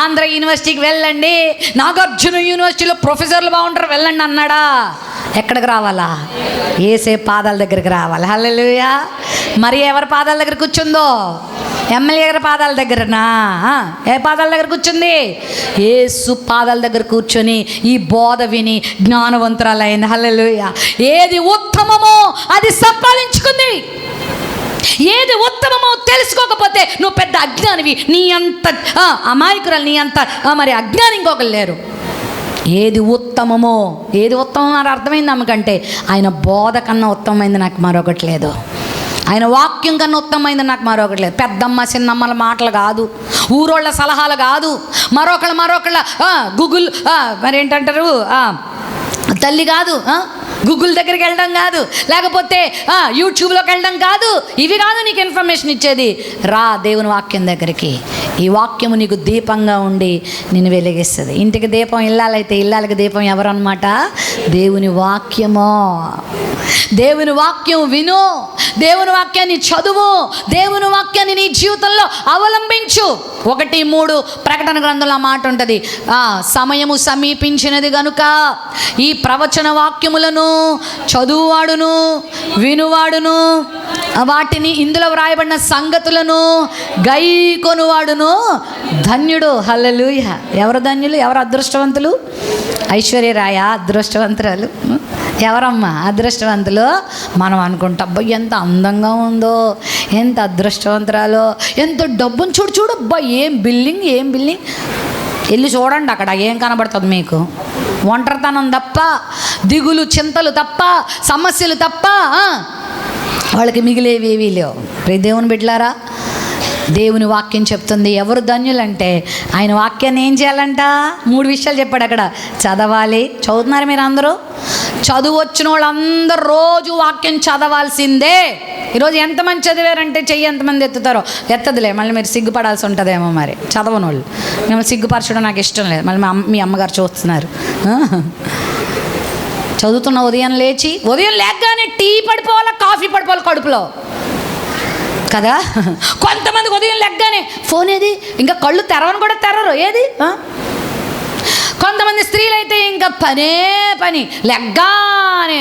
A: ఆంధ్ర యూనివర్సిటీకి వెళ్ళండి, నాగార్జున యూనివర్సిటీలో ప్రొఫెసర్లు బాగుంటారు వెళ్ళండి అన్నాడా? ఎక్కడికి రావాలా? యేసే పాదాల దగ్గరికి రావాలి. హల్లెలూయా. మరి ఎవరి పాదాల దగ్గర కూర్చుందో? ఎమ్మెల్యే గారి పాదాల దగ్గరనా? ఏ పాదాల దగ్గర కూర్చుంది? యేసు పాదాల దగ్గర కూర్చొని ఈ బోధ విని జ్ఞానవంతురాలైంది. హల్లెలూయా. ఏది ఉత్తమమో అది సంపాదించుకుంది. ఏది ఉత్తమమో తెలుసుకోకపోతే నువ్వు పెద్ద అజ్ఞానివి. నీ అంత అమాయకురాలు, నీ అంత మరి అజ్ఞాని ఇంకొకరు లేరు. ఏది ఉత్తమమో, ఏది ఉత్తమం అని అర్థమైంది అమ్మకంటే ఆయన బోధ కన్నా ఉత్తమమైంది నాకు మరొకటి లేదు. ఆయన వాక్యం కన్నా ఉత్తమమైంది నాకు మరొకటి లేదు. పెద్దమ్మ చిన్నమ్మల మాటలు కాదు, ఊరోళ్ళ సలహాలు కాదు, మరొకళ్ళ గూగుల్ మరి ఏంటంటారు తల్లి కాదు, గూగుల్ దగ్గరికి వెళ్ళడం కాదు, లేకపోతే యూట్యూబ్లోకి వెళ్ళడం కాదు. ఇవి కాదు నీకు ఇన్ఫర్మేషన్ ఇచ్చేది. రా దేవుని వాక్యం దగ్గరికి. ఈ వాక్యము నీకు దీపంగా ఉండి నిన్ను వెలిగిస్తుంది. ఇంటికి దీపం ఇల్లాలైతే ఇల్లాలకి దీపం ఎవరు అన్నమాట? దేవుని వాక్యమో. దేవుని వాక్యం విను, దేవుని వాక్యాన్ని చదువు, దేవుని వాక్యాన్ని నీ జీవితంలో అవలంబించు. 1:3 ప్రకటన గ్రంథంలో ఆ మాట ఉంటుంది. సమయము సమీపించినది గనుక ఈ ప్రవచన వాక్యములను చదువువాడును వినువాడును వాటిని ఇందులో వ్రాయబడిన సంగతులను గైకొనువాడును ధన్యుడు. హల్లెలూయా. ఎవరు ధన్యులు? ఎవరు అదృష్టవంతులు? ఐశ్వర్యరాయ అదృష్టవంతురాలు. ఎవరమ్మా అదృష్టవంతులు? మనం అనుకుంటాం అబ్బా ఎంత అందంగా ఉందో, ఎంత అదృష్టవంతురాలో, ఎంత డబ్బును చూడు అబ్బా, ఏం బిల్డింగ్ వెళ్ళి చూడండి, అక్కడ ఏం కనబడుతుంది మీకు? ఒంటరితనం తప్ప, దిగులు చింతలు తప్ప, సమస్యలు తప్ప వాళ్ళకి మిగిలేవి లేవు. దేవుని బిడ్డలారా, దేవుని వాక్యం చెప్తుంది ఎవరు ధన్యులంటే ఆయన వాక్యాన్ని ఏం చేయాలంట? 3 విషయాలు చెప్పాడు అక్కడ. చదవాలి. చదువుతున్నారు మీరు అందరూ? చదువు వచ్చిన వాళ్ళందరూ రోజు వాక్యం చదవాల్సిందే. ఈరోజు ఎంతమంది చదివారంటే చెయ్యి ఎంతమంది ఎత్తుతారో? ఎత్తదులే, మళ్ళీ మీరు సిగ్గుపడాల్సి ఉంటుందేమో. మరి చదవని వాళ్ళు మిమ్మల్ని సిగ్గుపరచడం నాకు ఇష్టం లేదు. మళ్ళీ మీ అమ్మగారు చూస్తున్నారు. చదువుతున్న ఉదయం లేకగానే టీ పడిపోవాలా, కాఫీ పడిపోవాలి కడుపులో కదా. కొంతమందికి ఉదయం లెగ్గానే ఫోన్ ఏది, ఇంకా కళ్ళు తెరవని కూడా తెరరు ఏది. కొంతమంది స్త్రీలు అయితే ఇంకా పని లెగ్గానే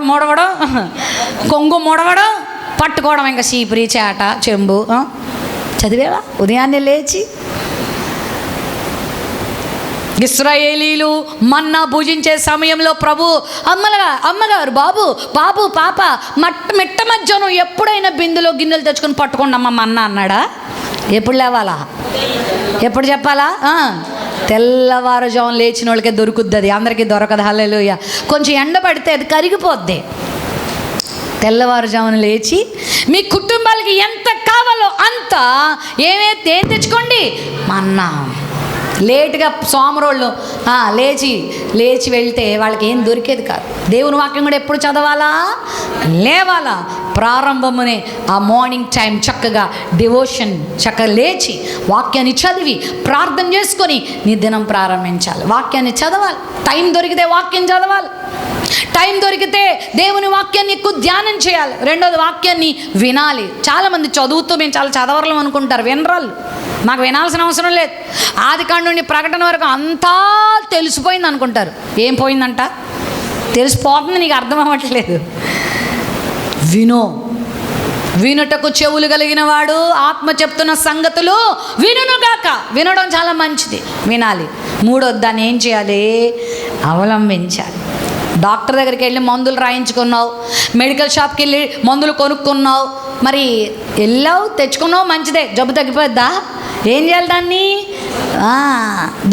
A: మూడవడం, కొంగు మూడవడం, పట్టుకోవడం, ఇంకా చీపురి చేట చెంబు. చదివేవా ఉదయాన్నే లేచి? ఇశ్రాయేలీలు మన్నా భుజించే సమయంలో ప్రభు అమ్మగారు బాబు పాప మిట్ట మధ్యాహ్నం ఎప్పుడైనా బిందులో గిన్నెలు తెచ్చుకొని పట్టుకోండి అమ్మ మన్నా అన్నాడా? ఎప్పుడు లేవాలా? ఎప్పుడు చెప్పాలా? తెల్లవారుజామున లేచిన వాళ్ళకే దొరుకుద్ది, అది అందరికీ దొరకదు. హల్లెలూయా. కొంచెం ఎండ పడితే అది కరిగిపోద్ది. తెల్లవారుజామున లేచి మీ కుటుంబాలకి ఎంత కావాలో అంత ఏం తెచ్చుకోండి. మన్నా లేటుగా సోమరోళ్ళు లేచి వెళ్తే వాళ్ళకి ఏం దొరికేది కాదు. దేవుని వాక్యం కూడా ఎప్పుడు చదవాలా? లేవాలా? ప్రారంభమునే ఆ మార్నింగ్ టైం చక్కగా డివోషన్ చక్కగా లేచి వాక్యాన్ని చదివి ప్రార్థన చేసుకొని నీ దినం ప్రారంభించాలి. వాక్యాన్ని చదవాలి. టైం దొరికితే వాక్యం చదవాలి. టైం దొరికితే దేవుని వాక్యాన్ని ఎక్కువ ధ్యానం చేయాలి. రెండోది వాక్యాన్ని వినాలి. చాలామంది చదువుతూ మేము చాలా చదవరం అనుకుంటారు. వినరాళ్ళు. మాకు వినాల్సిన అవసరం లేదు. ఆదికాండం నుండి ప్రకటన వరకు అంతా తెలిసిపోయింది అనుకుంటారు. ఏం పోయిందంట? తెలిసిపోతుంది, నీకు అర్థం అవ్వట్లేదు. వినో, వినుటకు చెవులు కలిగిన వాడు ఆత్మ చెప్తున్న సంగతులు వినుగాక. వినడం చాలా మంచిది, వినాలి. మూడోది, దాన్ని ఏం చేయాలి? అవలంబించాలి. డాక్టర్ దగ్గరికి వెళ్ళి మందులు రాయించుకున్నావు, మెడికల్ షాప్కి వెళ్ళి మందులు కొనుక్కున్నావు, మరి వెళ్ళావు తెచ్చుకున్నావు, మంచిదే, జబ్బు తగ్గిపోద్దా? ఏం చేయాలి దాన్ని?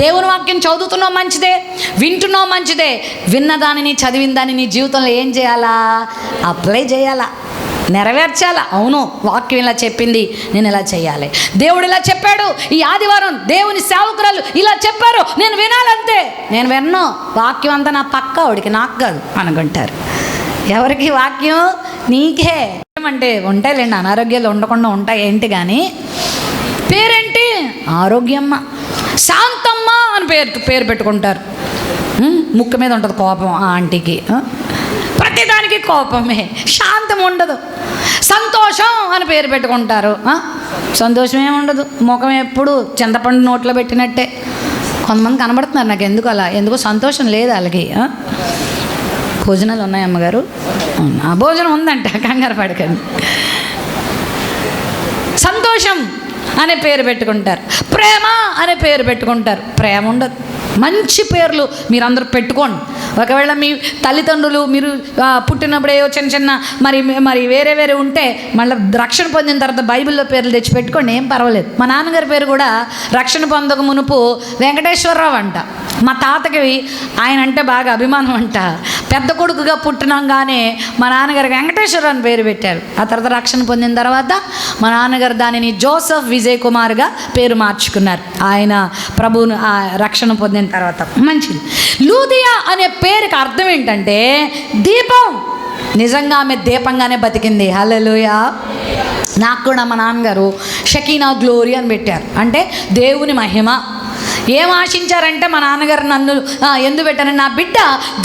A: దేవుని వాక్యం చదువుతున్నావు, మంచిదే, వింటున్నావు, మంచిదే. విన్న దానిని, చదివిన దానిని నీ జీవితంలో ఏం చేయాలా? అప్లై చేయాలా, నెరవేర్చాలా. అవును, వాక్యం ఇలా చెప్పింది, నేను ఇలా చేయాలి. దేవుడు ఇలా చెప్పాడు, ఈ ఆదివారం దేవుని సేవకురాలు ఇలా చెప్పారు, నేను వినాలంతే. నేను విన్ను, వాక్యం అంతా నా పక్క వాడికి, నాకు కాదు అనుకుంటారు. ఎవరికి వాక్యం? నీకే. అంటే ఉంటాయిలేండి, అనారోగ్యాలు ఉండకుండా ఉంటాయి ఏంటి, కానీ పేరేంటి? ఆరోగ్యమ్మ, శాంతమ్మ అని పేరు పెట్టుకుంటారు. ముక్కు మీద ఉంటుంది కోపం ఆ ఆంటీకి, ప్రతిదానికి కోపమే, శాంతం ఉండదు. సంతోషం అని పేరు పెట్టుకుంటారు, సంతోషం ఏమి ఉండదు, ముఖం ఎప్పుడు చింతపండు నోట్లో పెట్టినట్టే. కొంతమంది కనబడుతున్నారు నాకు, ఎందుకు అలా, ఎందుకో సంతోషం లేదు వాళ్ళకి. భోజనాలు ఉన్నాయి అమ్మగారు? ఆ భోజనం ఉందంట, కంగారు పడకండి. సంతోషం అనే పేరు పెట్టుకుంటారు, ప్రేమ అనే పేరు పెట్టుకుంటారు. ప్రేమ ఉండదు. మంచి పేర్లు మీరందరూ పెట్టుకోండి. ఒకవేళ మీ తల్లిదండ్రులు మీరు పుట్టినప్పుడే చిన్న చిన్న మరి వేరే ఉంటే మళ్ళీ రక్షణ పొందిన తర్వాత బైబిల్లో పేర్లు తెచ్చి పెట్టుకోండి, ఏం పర్వాలేదు. మా నాన్నగారి పేరు కూడా రక్షణ పొందక మునుపు వెంకటేశ్వరరావు అంట. మా తాతకి ఆయన అంటే బాగా అభిమానం అంట. పెద్ద కొడుకుగా పుట్టినంగానే మా నాన్నగారు వెంకటేశ్వరరావు అని పేరు పెట్టారు. ఆ తర్వాత రక్షణ పొందిన తర్వాత మా నాన్నగారు దానిని జోసెఫ్ విజయ్ కుమార్గా పేరు మార్చుకున్నారు, ఆయన ప్రభువును రక్షణ పొందిన తర్వాత. మంచిది. లూదియా అనే పేరుకి అర్థం ఏంటంటే దీపం. నిజంగా ఆమె దీపంగానే బతికింది. హల్లెలూయా. నాకు కూడా మా నాన్నగారు షకీనా గ్లోరీ అని పెట్టారు, అంటే దేవుని మహిమ. ఏం ఆశించారంటే మా నాన్నగారు నన్ను ఎందుకు పెట్టారని, నా బిడ్డ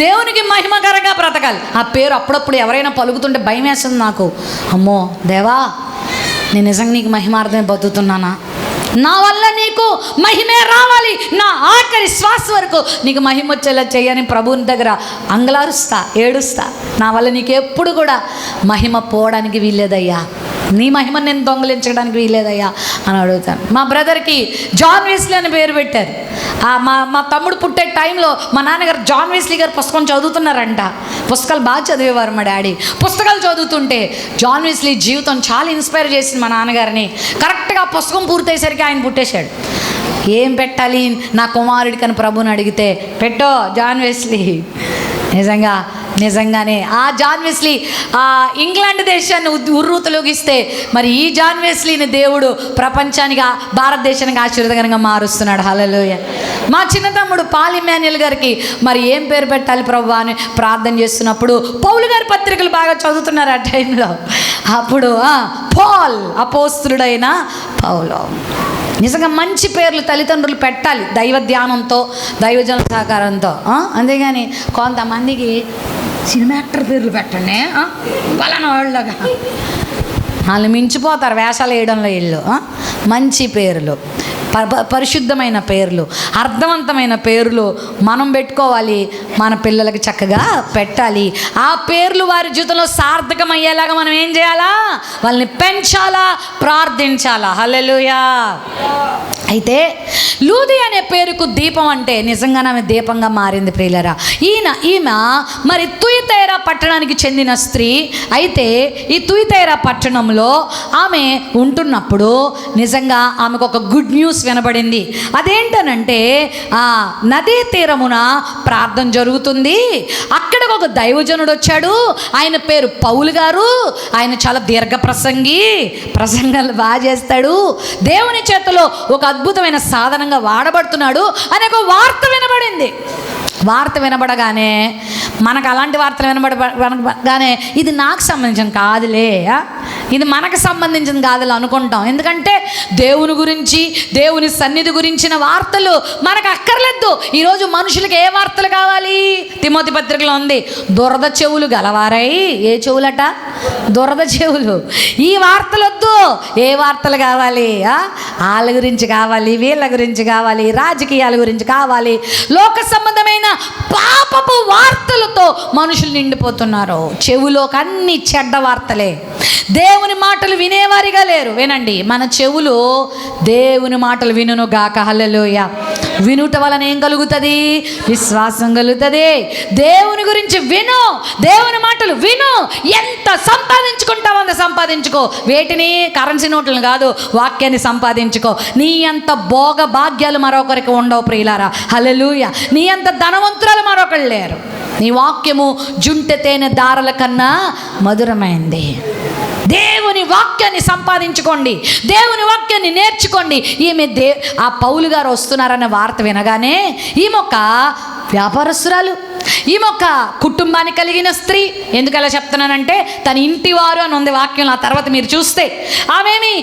A: దేవునికి మహిమకరంగా బ్రతకాలి. ఆ పేరు అప్పుడప్పుడు ఎవరైనా పలుకుతుంటే భయం వేస్తుంది నాకు. అమ్మో దేవా, నేను నిజంగా నీకు మహిమార్థమే బతుకుతున్నానా? నా వల్ల నీకు మహిమే రావాలి, నా ఆఖరి శ్వాస వరకు నీకు మహిమ వచ్చేలా చేయని ప్రభువుని దగ్గర అంగలారుస్తా, ఏడుస్తా. నా వల్ల నీకు ఎప్పుడు కూడా మహిమ పోవడానికి వీల్లేదయ్యా, నీ మహిమ నేను దొంగలించడానికి వీల్లేదయ్యా అని అడుగుతాను. మా బ్రదర్కి జాన్ వెస్లీ అని పేరు పెట్టారు. మా తమ్ముడు పుట్టే టైంలో మా నాన్నగారు జాన్ వెస్లీ గారు పుస్తకం చదువుతున్నారంట. పుస్తకాలు బాగా చదివేవారు మా డాడీ. పుస్తకాలు చదువుతుంటే జాన్ వెస్లీ జీవితం చాలా ఇన్స్పైర్ చేసింది మా నాన్నగారిని. కరెక్ట్గా పుస్తకం పూర్తయ్యేసరికి ఆయన పుట్టేశాడు. ఏం పెట్టాలి నా కుమారుడికని ప్రభుని అడిగితే, పెట్టో జాన్ వెస్లీ. నిజంగానే ఆ జాన్ వెస్లీ ఇంగ్లాండ్ దేశాన్ని ఉర్రూతలోగిస్తే మరి ఈ జాన్ వెస్లీని దేవుడు ప్రపంచానికి, భారతదేశానికి ఆశీర్వాదకరంగా మారుస్తున్నాడు. హల్లెలూయా. మా చిన్న తమ్ముడు పాల్ ఇమ్మాన్యుయల్ గారికి మరి ఏం పేరు పెట్టాలి ప్రభువా అని ప్రార్థన చేస్తున్నప్పుడు పౌలు గారి పత్రికలు బాగా చదువుతున్నారు ఆ టైంలో. అప్పుడు పాల్, అపోస్తలుడైన పౌలు. నిజంగా మంచి పేర్లు తల్లిదండ్రులు పెట్టాలి, దైవ ధ్యానంతో, దైవజన సహకారంతో. అంతేగాని కొంతమందికి సినిమా యాక్టర్ పేర్లు పెట్టండి బలానా వాళ్ళగా, వాళ్ళు మించిపోతారు వేషాలు వేయడంలో వీళ్ళు. మంచి పేర్లు, పరిశుద్ధమైన పేర్లు, అర్థవంతమైన పేర్లు మనం పెట్టుకోవాలి, మన పిల్లలకి చక్కగా పెట్టాలి. ఆ పేర్లు వారి జీవితంలో సార్థకమయ్యేలాగా మనం ఏం చేయాలా? వాళ్ళని పెంచాలా, ప్రార్థించాలా. హల్లెలూయా. అయితే లూది అనే పేరుకు దీపం అంటే నిజంగానే ఆమె దీపంగా మారింది ప్రియులరా. ఈమె మరి తుయతైరా పట్టణానికి చెందిన స్త్రీ. అయితే ఈ తుయతైరా పట్టణంలో ఆమె ఉంటున్నప్పుడు నిజంగా ఆమెకు ఒక గుడ్ న్యూస్ వినబడింది. అదేంటనంటే నదీ తీరమున ప్రార్థన జరుగుతుంది. అక్కడికి ఒక దైవజనుడు వచ్చాడు. ఆయన పేరు పౌలు గారు. ఆయన చాలా దీర్ఘ ప్రసంగాలు బాగా చేస్తాడు. దేవుని చేతిలో ఒక అద్భుతమైన సాధనంగా వాడబడుతున్నాడు అనే ఒక వార్త వినబడింది. వార్త వినబడగానే మనకు అలాంటి వార్తలు వినబడగానే ఇది నాకు సంబంధించిన కాదులే, ఇది మనకు సంబంధించిన కాదులే అనుకుంటాం. ఎందుకంటే దేవుని గురించి, దేవుని సన్నిధి గురించిన వార్తలు మనకు అక్కర్లేదు. ఈరోజు మనుషులకు ఏ వార్తలు కావాలి? తిమోతి పత్రికలో ఉంది, దురద చెవులు గలవారై. ఏ చెవులట? దురద చెవులు. ఈ వార్తలు వద్దు. ఏ వార్తలు కావాలి? వాళ్ళ గురించి కావాలి, వీళ్ళ గురించి కావాలి, రాజకీయాల గురించి కావాలి, లోక సంబంధమైన పాపపు వార్తలతో మనుషులు నిండిపోతున్నారు. చెవులోకి అన్ని చెడ్డ వార్తలే. దేవుని మాటలు వినేవారిగా లేరు. వినండి, మన చెవులు దేవుని మాటలు వినును గాక. హల్లెలూయా. వినుట వలన ఏం కలుగుతుంది? విశ్వాసం కలుగుతుంది. దేవుని గురించి విను, దేవుని మాటలు విను. ఎంత సంపాదించుకుంటావు అంత సంపాదించుకో. వేటిని? కరెన్సీ నోట్లను కాదు, వాక్యాన్ని సంపాదించుకో. నీ అంత భోగ భాగ్యాలు మరొకరికి ఉండవు ప్రియులారా. హల్లెలూయా. నీ అంత ధనవంతురాలు మరొకరు లేరు. నీ వాక్యము జుంటె తేనె దారల కన్నా మధురమైంది. దేవుని వాక్యాన్ని సంపాదించుకోండి, దేవుని వాక్యాన్ని నేర్చుకోండి. ఆ పౌలు గారు వస్తున్నారన్న వార్త వినగానే ఈమె ఒక వ్యాపారస్తురాలు, ఈమె ఒక కుటుంబాన్ని కలిగిన స్త్రీ. ఎందుకు అలా చెప్తున్నానంటే తన ఇంటి వారు అని ఉంది వాక్యం. ఆ తర్వాత మీరు చూస్తే ఆమెమి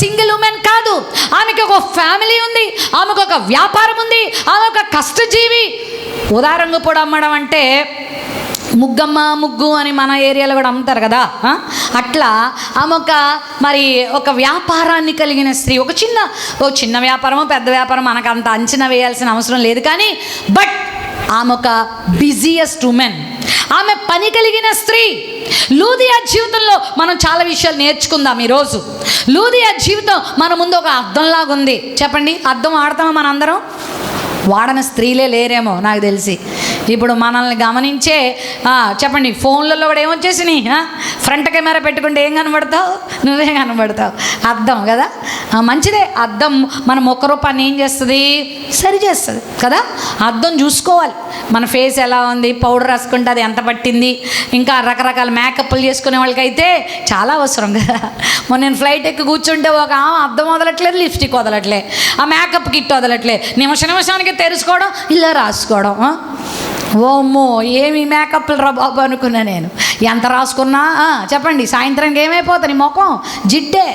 A: సింగిల్ ఉమెన్ కాదు, ఆమెకి ఒక ఫ్యామిలీ ఉంది, ఆమెకు ఒక వ్యాపారం ఉంది, ఆమె ఒక కష్టజీవి. ఉదారంగు పొడి అమ్మడం అంటే ముగ్గమ్మ ముగ్గు అని మన ఏరియాలో కూడా అమ్ముతారు కదా, అట్లా ఆమె ఒక వ్యాపారాన్ని కలిగిన స్త్రీ. ఒక చిన్న వ్యాపారమో పెద్ద వ్యాపారం మనకు అంత అంచనా వేయాల్సిన అవసరం లేదు, కానీ బట్ ఆమె ఒక బిజియెస్ట్ ఉమెన్, ఆమె పని కలిగిన స్త్రీ. లూదియా జీవితంలో మనం చాలా విషయాలు నేర్చుకుందాం ఈరోజు. లూదియా జీవితం మన ముందు ఒక అద్దంలాగా ఉంది. చెప్పండి, అద్దం వాడతామా మనందరం? వాడని స్త్రీలే లేరేమో నాకు తెలిసి. ఇప్పుడు మనల్ని గమనించే చెప్పండి, ఫోన్లలో కూడా ఏమొచ్చేసినాయి. ఫ్రంట్ కెమెరా పెట్టుకుంటే ఏం కనబడతావు? నువ్వే కనబడతావు. అద్దం కదా, మంచిదే. అద్దం మన ముఖ రూపాన్ని ఏం చేస్తుంది? సరి చేస్తుంది కదా. అద్దం చూసుకోవాలి, మన ఫేస్ ఎలా ఉంది, పౌడర్ రాసుకుంటే అది ఎంత పట్టింది, ఇంకా రకరకాల మేకప్లు చేసుకునే వాళ్ళకైతే చాలా అవసరం కదా. మొన్న నేను ఫ్లైట్ ఎక్కి కూర్చుంటే ఒక అద్దం వదలట్లేదు, లిప్స్టిక్ వదలట్లే, ఆ మేకప్ కిట్ వదలట్లే, నిమిషానికి తెరుచుకోవడం, ఇలా రాసుకోవడం. ఓమ్మో, ఏమి మేకప్లు రా బాబు అనుకున్నా నేను. ఎంత రాసుకున్నా చెప్పండి, సాయంత్రానికి ఏమైపోతుంది ముఖం? జిడ్డే.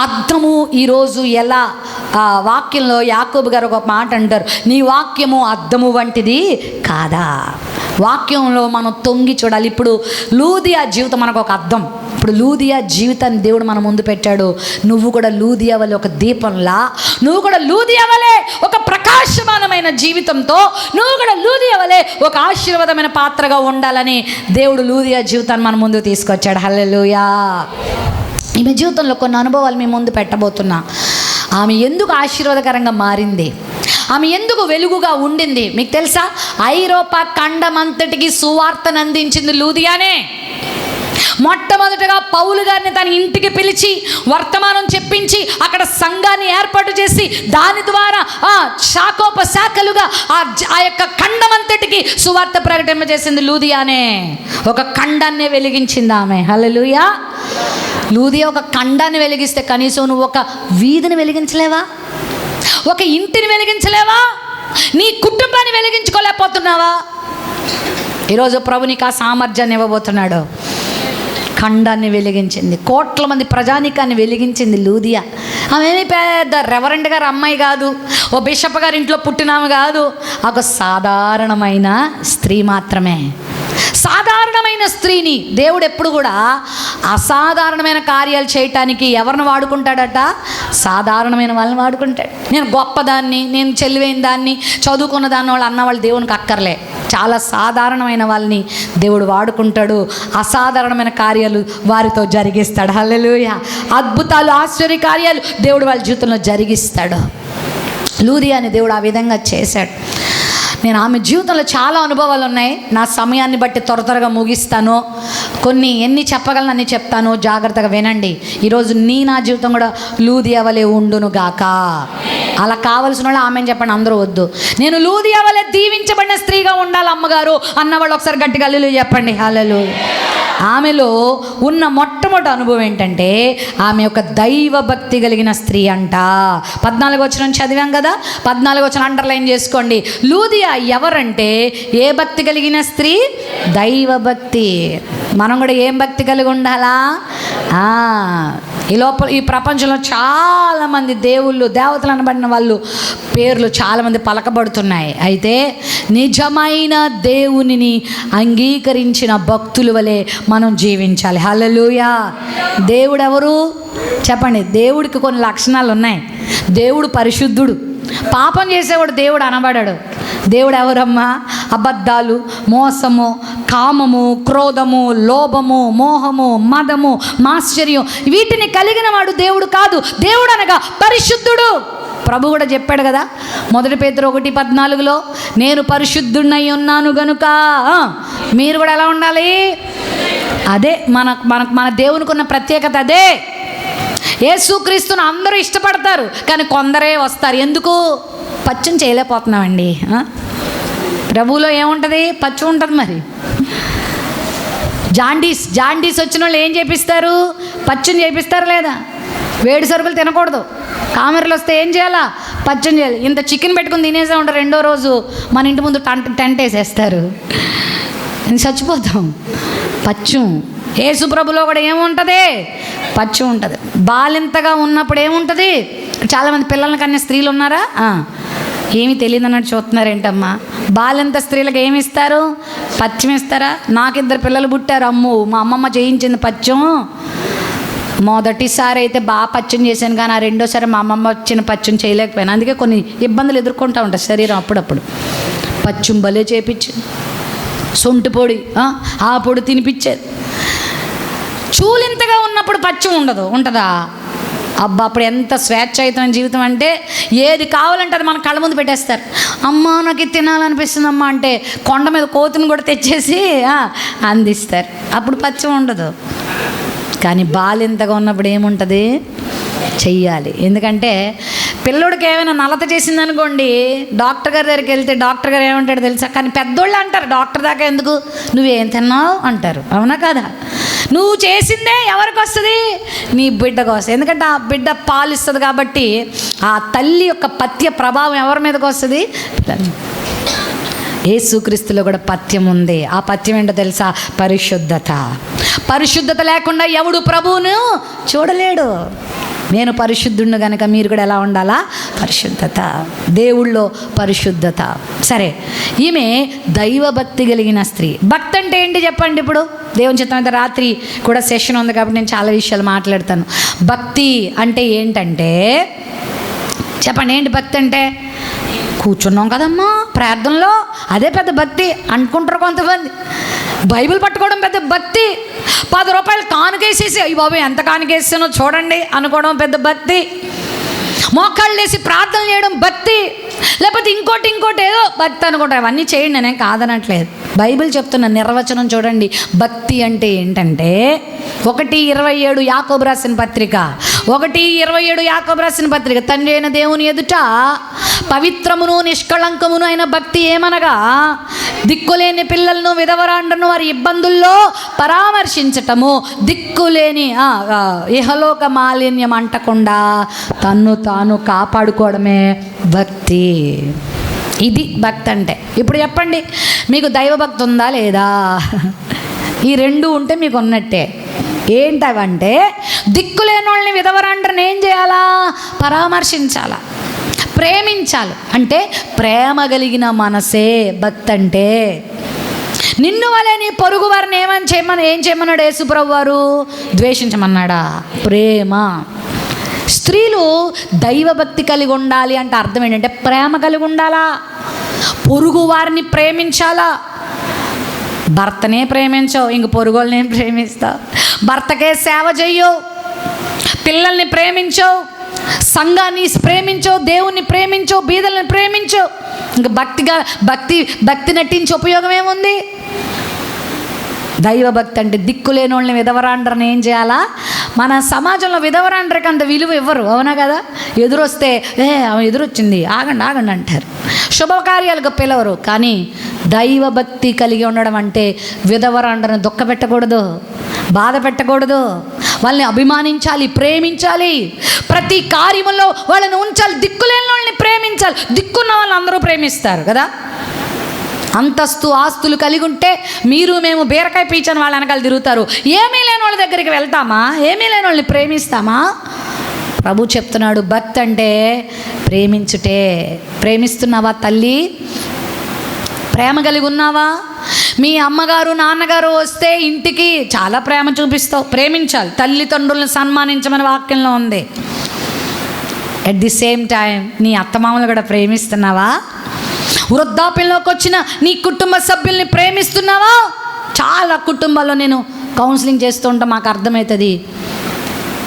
A: అద్దము ఈరోజు ఎలా వాక్యంలో యాకోబు గారు ఒక మాట అంటారు, నీ వాక్యము అద్దము వంటిది కాదా? వాక్యంలో మనం తొంగి చూడాలి. ఇప్పుడు లూదియా జీవితం మనకు ఒక అద్దం. ఇప్పుడు లూదియా జీవితాన్ని దేవుడు మన ముందు పెట్టాడు. నువ్వు కూడా లూదియా వలె ఒక దీపంలా, నువ్వు కూడా లూదియా వలె ఒక ప్రకాశమానమైన జీవితంతో, నువ్వు కూడా లూదియా వలె ఒక ఆశీర్వాదమైన పాత్రగా ఉండాలని దేవుడు లూదియా జీవితాన్ని మన ముందు తీసుకొచ్చాడు. హల్లెలూయా. ఈమె జీవితంలో కొన్ని అనుభవాలు మీ ముందు పెట్టబోతున్నా. ఆమె ఎందుకు ఆశీర్వాదకరంగా మారింది, ఆమె ఎందుకు వెలుగుగా ఉండింది మీకు తెలుసా? ఐరోపా ఖండమంతటికి సువార్తను అందించింది లూదియానే. మొట్టమొదటగా పౌలు గారిని తన ఇంటికి పిలిచి వర్తమానం చెప్పించి అక్కడ సంఘాన్ని ఏర్పాటు చేసి దాని ద్వారా శాఖోపశాఖలుగా ఆ యొక్క ఖండమంతటికి సువార్త ప్రకటింపజేసింది లూదియానే. ఒక ఖండాన్నే వెలిగించింది ఆమె. హల్లెలూయా. లూదియా ఒక ఖండాన్ని వెలిగిస్తే కనీసం నువ్వు ఒక వీధిని వెలిగించలేవా? ఒక ఇంటిని వెలిగించలేవా? నీ కుటుంబాన్ని వెలిగించుకోలేకపోతున్నావా? ఈరోజు ప్రభు నీకు ఆ సామర్థ్యాన్ని ఇవ్వబోతున్నాడు. ఖండాన్ని వెలిగించింది, కోట్ల మంది ప్రజానికాన్ని వెలిగించింది లూదియా. ఆమె ఏమి పెద్ద రెవరెండ్ గారు అమ్మాయి కాదు, ఓ బిషప్ గారి ఇంట్లో పుట్టినామె కాదు, ఒక సాధారణమైన స్త్రీ మాత్రమే. సాధారణమైన స్త్రీని దేవుడు ఎప్పుడు కూడా అసాధారణమైన కార్యాలు చేయటానికి ఎవరిని వాడుకుంటాడట? సాధారణమైన వాళ్ళని వాడుకుంటాడు. నేను గొప్పదాన్ని, నేను చెలివైన దాన్ని, చదువుకున్న దాన్ని వాళ్ళు అన్నవాళ్ళు దేవునికి అక్కర్లే. చాలా సాధారణమైన వాళ్ళని దేవుడు వాడుకుంటాడు. అసాధారణమైన కార్యాలు వారితో జరిగిస్తాడు. హల్లెలూయా. అద్భుతాలు, ఆశ్చర్య కార్యాలు దేవుడు వాళ్ళ జీవితంలో జరిగిస్తాడు. లూదియాని దేవుడు ఆ విధంగా చేశాడు. నేను ఆమె జీవితంలో చాలా అనుభవాలు ఉన్నాయి. నా సమయాన్ని బట్టి త్వరగా ముగిస్తాను. ఎన్ని చెప్పగలను అన్ని చెప్తాను, జాగ్రత్తగా వినండి. ఈరోజు నా జీవితం కూడా లూదియా వలె ఉండును గాక. అలా కావలసిన వాళ్ళు ఆమెను చెప్పండి, అందరూ వద్దు. నేను లూదియా వలె దీవించబడిన స్త్రీగా ఉండాలి అమ్మగారు అన్నవాళ్ళు ఒకసారి గట్టిగా హల్లెలూయా చెప్పండి. హల్లెలూయా. ఆమెలో ఉన్న మొట్టమొదటి అనుభవం ఏంటంటే ఆమె ఒక దైవ భక్తి కలిగిన స్త్రీ అంట. 14వ వచనం చదివాం కదా, 14వ వచనం అండర్లైన్ చేసుకోండి. లూదియా ఎవరంటే ఏ భక్తి కలిగిన స్త్రీ? దైవ భక్తి. మనం కూడా ఏం భక్తి కలిగి ఉండాలా? ఈ ప్రపంచంలో చాలామంది దేవుళ్ళు, దేవతలు అనబడిన వాళ్ళు పేర్లు చాలామంది పలకబడుతున్నాయి. అయితే నిజమైన దేవునిని అంగీకరించిన భక్తుల వలె మనం జీవించాలి. హల్లెలూయా. దేవుడు ఎవరు చెప్పండి? దేవుడికి కొన్ని లక్షణాలు ఉన్నాయి. దేవుడు పరిశుద్ధుడు. పాపం చేసేవాడు దేవుడు అనబడాడు. దేవుడు ఎవరమ్మా? అబద్ధాలు, మోసము, కామము, క్రోధము, లోభము, మోహము, మదము, మాశ్చర్యం వీటిని కలిగిన వాడు దేవుడు కాదు. దేవుడు అనగా పరిశుద్ధుడు. ప్రభు కూడా చెప్పాడు కదా, 1 పేతురు 1:14 నేను పరిశుద్ధుడినై ఉన్నాను గనుక మీరు కూడా ఎలా ఉండాలి? అదే మన దేవునికి ఉన్న ప్రత్యేకత అదే. యేసుక్రీస్తును అందరూ ఇష్టపడతారు, కానీ కొందరే వస్తారు. ఎందుకు? పచ్చం చేయలేకపోతున్నామండి. ప్రభువులో ఏముంటుంది? పచ్చు ఉంటుంది. మరి జాండీస్ వచ్చిన వాళ్ళు ఏం చేపిస్తారు? పచ్చని చేపిస్తారు లేదా? వేడి సరుకులు తినకూడదు. కామెరలు వస్తే ఏం చేయాలా? పచ్చని చేయాలి. ఇంత చికెన్ పెట్టుకుని తినేసే ఉంటారు. రెండో రోజు మన ఇంటి ముందు టెంట్ వేసేస్తారు, చచ్చిపోతాం. పచ్చం. యేసు ప్రభులో కూడా ఏముంటుంది? పచ్చు ఉంటుంది. బాలింతగా ఉన్నప్పుడు ఏముంటుంది? చాలామంది పిల్లలకి అన్ని స్త్రీలు ఉన్నారా? ఏమీ తెలియదు అన్నట్టు చూస్తున్నారేంటమ్మా? బాలింత స్త్రీలకు ఏమి ఇస్తారు? పచ్చం ఇస్తారా? నాకు 2 పిల్లలు పుట్టారు. అమ్ము, మా అమ్మమ్మ చేయించింది పచ్చం. మొదటిసారి అయితే బాగా పచ్చం చేశాను, కానీ ఆ రెండోసారి మా అమ్మమ్మ వచ్చిన పచ్చం చేయలేకపోయాను. అందుకే కొన్ని ఇబ్బందులు ఎదుర్కొంటూ ఉంటాయి శరీరం అప్పుడప్పుడు. పచ్చం భలే చేపించింది. సొంటి పొడి, ఆ పొడి తినిపించేది. చూలింతగా ఉన్నప్పుడు పచ్చం ఉంటుందా? అబ్బా, అప్పుడు ఎంత స్వేచ్ఛాయుతమైన జీవితం అంటే ఏది కావాలంటే అది మన కళ్ళ ముందు పెట్టేస్తారు. అమ్మ నాకు ఇది తినాలనిపిస్తుంది అమ్మ అంటే కొండ మీద కోతిని కూడా తెచ్చేసి అందిస్తారు. అప్పుడు పచ్చం ఉండదు. కానీ బాలింతగా ఉన్నప్పుడు ఏముంటుంది? చెయ్యాలి. ఎందుకంటే పిల్లోడికి ఏమైనా నలత చేసిందనుకోండి, డాక్టర్ గారి దగ్గరికి వెళ్తే డాక్టర్ గారు ఏమంటాడు తెలుసా? కానీ పెద్దోళ్ళు అంటారు, డాక్టర్ దాకా ఎందుకు, నువ్వేం తిన్నావు అంటారు. అవునా కదా? నువ్వు చేసిందే ఎవరికి వస్తుంది? నీ బిడ్డకు వస్తుంది. ఎందుకంటే ఆ బిడ్డ పాలిస్తుంది కాబట్టి ఆ తల్లి యొక్క పథ్య ప్రభావం ఎవరి మీదకి వస్తుంది? యేసుక్రీస్తులో కూడా పథ్యం ఉంది. ఆ పథ్యం ఏంటో తెలుసా? పరిశుద్ధత. పరిశుద్ధత లేకుండా ఎవడు ప్రభువును చూడలేడు. నేను పరిశుద్ధుడిని కనుక మీరు కూడా ఎలా ఉండాలా? పరిశుద్ధత. దేవుళ్ళో పరిశుద్ధత. సరే, ఈమె దైవభక్తి కలిగిన స్త్రీ. భక్తి అంటే ఏంటి చెప్పండి? ఇప్పుడు దేవుని చిత్తం అయితే రాత్రి కూడా సెషన్ ఉంది కాబట్టి నేను చాలా విషయాలు మాట్లాడతాను. భక్తి అంటే ఏంటంటే, చెప్పండి, ఏంటి భక్తి అంటే? కూర్చున్నాం కదమ్మా ప్రార్థనలో, అదే పెద్ద భక్తి అనుకుంటారు కొంతమంది. బైబిల్ పట్టుకోవడం పెద్ద భక్తి. 10 రూపాయలు కానుకేసేసి అయ్యి బాబు ఎంత కానుకేసానో చూడండి అనుకోవడం పెద్ద భక్తి. మోకాళ్ళు వేసి ప్రార్థన చేయడం భక్తి. లేకపోతే ఇంకోటి ఏదో భక్తి అనుకుంటారు. అవన్నీ చేయండి, నేనేం కాదనట్లేదు. బైబిల్ చెప్తున్న నిర్వచనం చూడండి. భక్తి అంటే ఏంటంటే 1:27 యాకోబు రాసిన పత్రిక, 1:27 యాకోబు రాసిన పత్రిక, తండ్రి అయిన దేవుని ఎదుట పవిత్రమును నిష్కళంకమును అయిన భక్తి ఏమనగా దిక్కులేని పిల్లలను, విధవరాండ్రను వారి ఇబ్బందుల్లో పరామర్శించటము, దిక్కులేని ఇహలోక మాలిన్యం అంటకుండా తన్ను తాను కాపాడుకోవడమే భక్తి. ఇది భక్తి అంటే. ఇప్పుడు చెప్పండి, మీకు దైవభక్తి ఉందా లేదా? ఈ 2 ఉంటే మీకు ఉన్నట్టే. ఏంటవంటే దిక్కులేని వాళ్ళని, విధవరాండ్రని ఏం చేయాలా? పరామర్శించాలా, ప్రేమించాలి. అంటే ప్రేమ కలిగిన మనసే భక్తి అంటే. నిన్ను వలె నీ పొరుగు వారిని ఏం చేయమన్నాడు యేసుప్రభు వారు? ద్వేషించమన్నాడా? ప్రేమ. స్త్రీలు దైవభక్తి కలిగి ఉండాలి అంటే అర్థం ఏంటంటే ప్రేమ కలిగి ఉండాలా, పొరుగు వారిని ప్రేమించాలా. భర్తనే ప్రేమించవు, ఇంక పొరుగు వాళ్ళని ఏం ప్రేమిస్తావు? భర్తకే సేవ చెయ్యవు, పిల్లల్ని ప్రేమించవు, సంఘాన్ని ప్రేమించవు, దేవుణ్ణి ప్రేమించవు, బీదల్ని ప్రేమించవు. ఇంక భక్తి నటించి ఉపయోగం ఏముంది? దైవభక్తి అంటే దిక్కులేని వాళ్ళని, విధవరాండ్రని ఏం చేయాలా? మన సమాజంలో విధవరాండ్రకి అంత విలువ ఇవ్వరు. అవునా కదా? ఎదురొస్తే ఆమె ఎదురొచ్చింది, ఆగండి అంటారు. శుభకార్యాలకు పిలవరు. కానీ దైవభక్తి కలిగి ఉండడం అంటే విధవరాండ్రని దుఃఖపెట్టకూడదు, బాధ పెట్టకూడదు, వాళ్ళని అభిమానించాలి, ప్రేమించాలి, ప్రతి కార్యములో వాళ్ళని ఉంచాలి, దిక్కులేని వాళ్ళని ప్రేమించాలి. దిక్కున్న వాళ్ళని అందరూ ప్రేమిస్తారు కదా. అంతస్తు ఆస్తులు కలిగి ఉంటే మేము బీరకాయ పీచని వాళ్ళ వెనకాల తిరుగుతారు. ఏమీ లేని వాళ్ళ దగ్గరికి వెళ్తామా? ఏమీ లేని వాళ్ళని ప్రేమిస్తామా? ప్రభు చెప్తున్నాడు, భక్తి అంటే ప్రేమించుటే. ప్రేమిస్తున్నావా తల్లి? ప్రేమ కలిగి ఉన్నావా? మీ అమ్మగారు నాన్నగారు వస్తే ఇంటికి చాలా ప్రేమ చూపిస్తావు. ప్రేమించాలి. తల్లిదండ్రులను సన్మానించమని వాక్యంలో ఉంది. ఎట్ ది సేమ్ టైం నీ అత్తమామలు కూడా ప్రేమిస్తున్నావా? వృద్ధాప్యంలోకి వచ్చిన నీ కుటుంబ సభ్యుల్ని ప్రేమిస్తున్నావా? చాలా కుటుంబాల్లో నేను కౌన్సిలింగ్ చేస్తూ ఉంటా, మాకు అర్థమవుతుంది.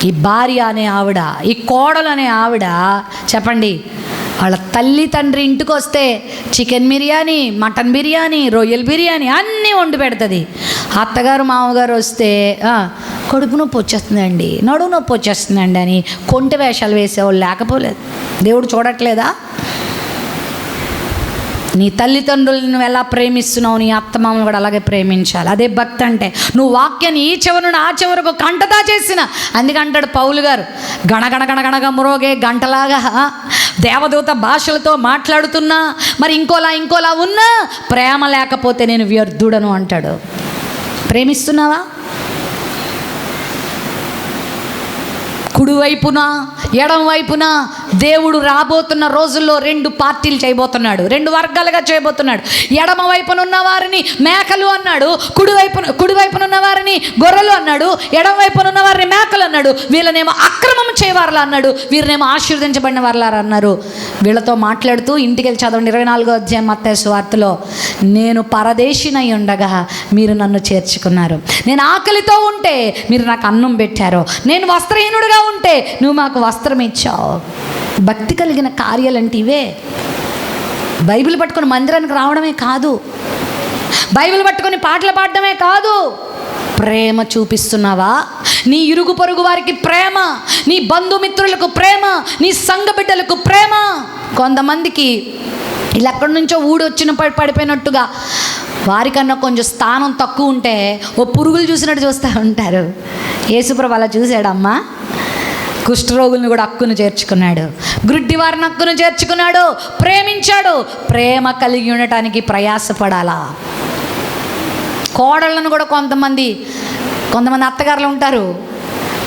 A: ఈ భార్య అనే ఆవిడ, ఈ కోడలు అనే ఆవిడ చెప్పండి, వాళ్ళ తల్లి తండ్రి ఇంటికి వస్తే చికెన్ బిర్యానీ, మటన్ బిర్యానీ, రొయ్యల బిర్యానీ అన్నీ వండి పెడుతుంది. అత్తగారు మామగారు వస్తే కడుపు నొప్పి వచ్చేస్తుందండి, నడుము నొప్పి వచ్చేస్తుందండి అని కొంటె వేషాలు వేసేవాళ్ళు లేకపోలేదు. దేవుడు చూడట్లేదా? నీ తల్లిదండ్రులను నువ్వు ఎలా ప్రేమిస్తున్నావు, నీ అత్తమామలు కూడా అలాగే ప్రేమించాలి. అదే భక్తి అంటే. నువ్వు వాక్యాన్ని ఈ చివరి నుండి ఆ చివరకు కంటదా చేసిన, అందుకంటాడు పౌలు గారు, గణగణ గణగణగా మురోగే గంటలాగా దేవదూత భాషలతో మాట్లాడుతున్నా, మరి ఇంకోలా ఉన్నా ప్రేమ లేకపోతే నేను వ్యర్థుడను అంటాడు. ప్రేమిస్తున్నావా? కుడివైపున ఎడం వైపున దేవుడు రాబోతున్న రోజుల్లో 2 పార్టీలు చేయబోతున్నాడు, 2 వర్గాలుగా చేయబోతున్నాడు. ఎడమ వైపున ఉన్న వారిని మేకలు అన్నాడు, కుడివైపున ఉన్న వారిని గొర్రెలు అన్నాడు, ఎడమ వైపున ఉన్న వారిని మేకలు అన్నాడు. వీళ్ళనేమో అక్రమం చేయవారులా అన్నాడు, వీరినేమో ఆశీర్వదించబడిన వారులారా అన్నారు. వీళ్ళతో మాట్లాడుతూ ఇంటికి వెళ్ళి చదవండి 24వ అధ్యాయం మత్తయి సువార్తలో, నేను పరదేశినై ఉండగా మీరు నన్ను చేర్చుకున్నారు, నేను ఆకలితో ఉంటే మీరు నాకు అన్నం పెట్టారు, నేను వస్త్రహీనుడిగా ఉంటే నువ్వు మాకు వస్త్రం ఇచ్చావు. భక్తి కలిగిన కార్యాలంటే ఇవే. బైబిల్ పట్టుకొని మందిరానికి రావడమే కాదు, బైబిల్ పట్టుకొని పాటలు పాడడమే కాదు. ప్రేమ చూపిస్తున్నావా? నీ ఇరుగు పొరుగు వారికి ప్రేమ, నీ బంధుమిత్రులకు ప్రేమ, నీ సంఘ బిడ్డలకు ప్రేమ. కొంతమందికి ఇలా ఎక్కడి నుంచో ఊడొచ్చిన పడిపోయినట్టుగా వారికన్నా కొంచెం స్థానం తక్కువ ఉంటే ఓ పురుగులు చూసినట్టు చూస్తూ ఉంటారు. యేసుప్రభు అలా చూశాడమ్మా. కుష్ఠరోగుల్ని కూడా హక్కును చేర్చుకున్నాడు, గ్రుడ్డి వారిని హక్కును చేర్చుకున్నాడు, ప్రేమించాడు. ప్రేమ కలిగి ఉండటానికి ప్రయాసపడాలా? కోడళ్ళను కూడా కొంతమంది అత్తగారులు ఉంటారు,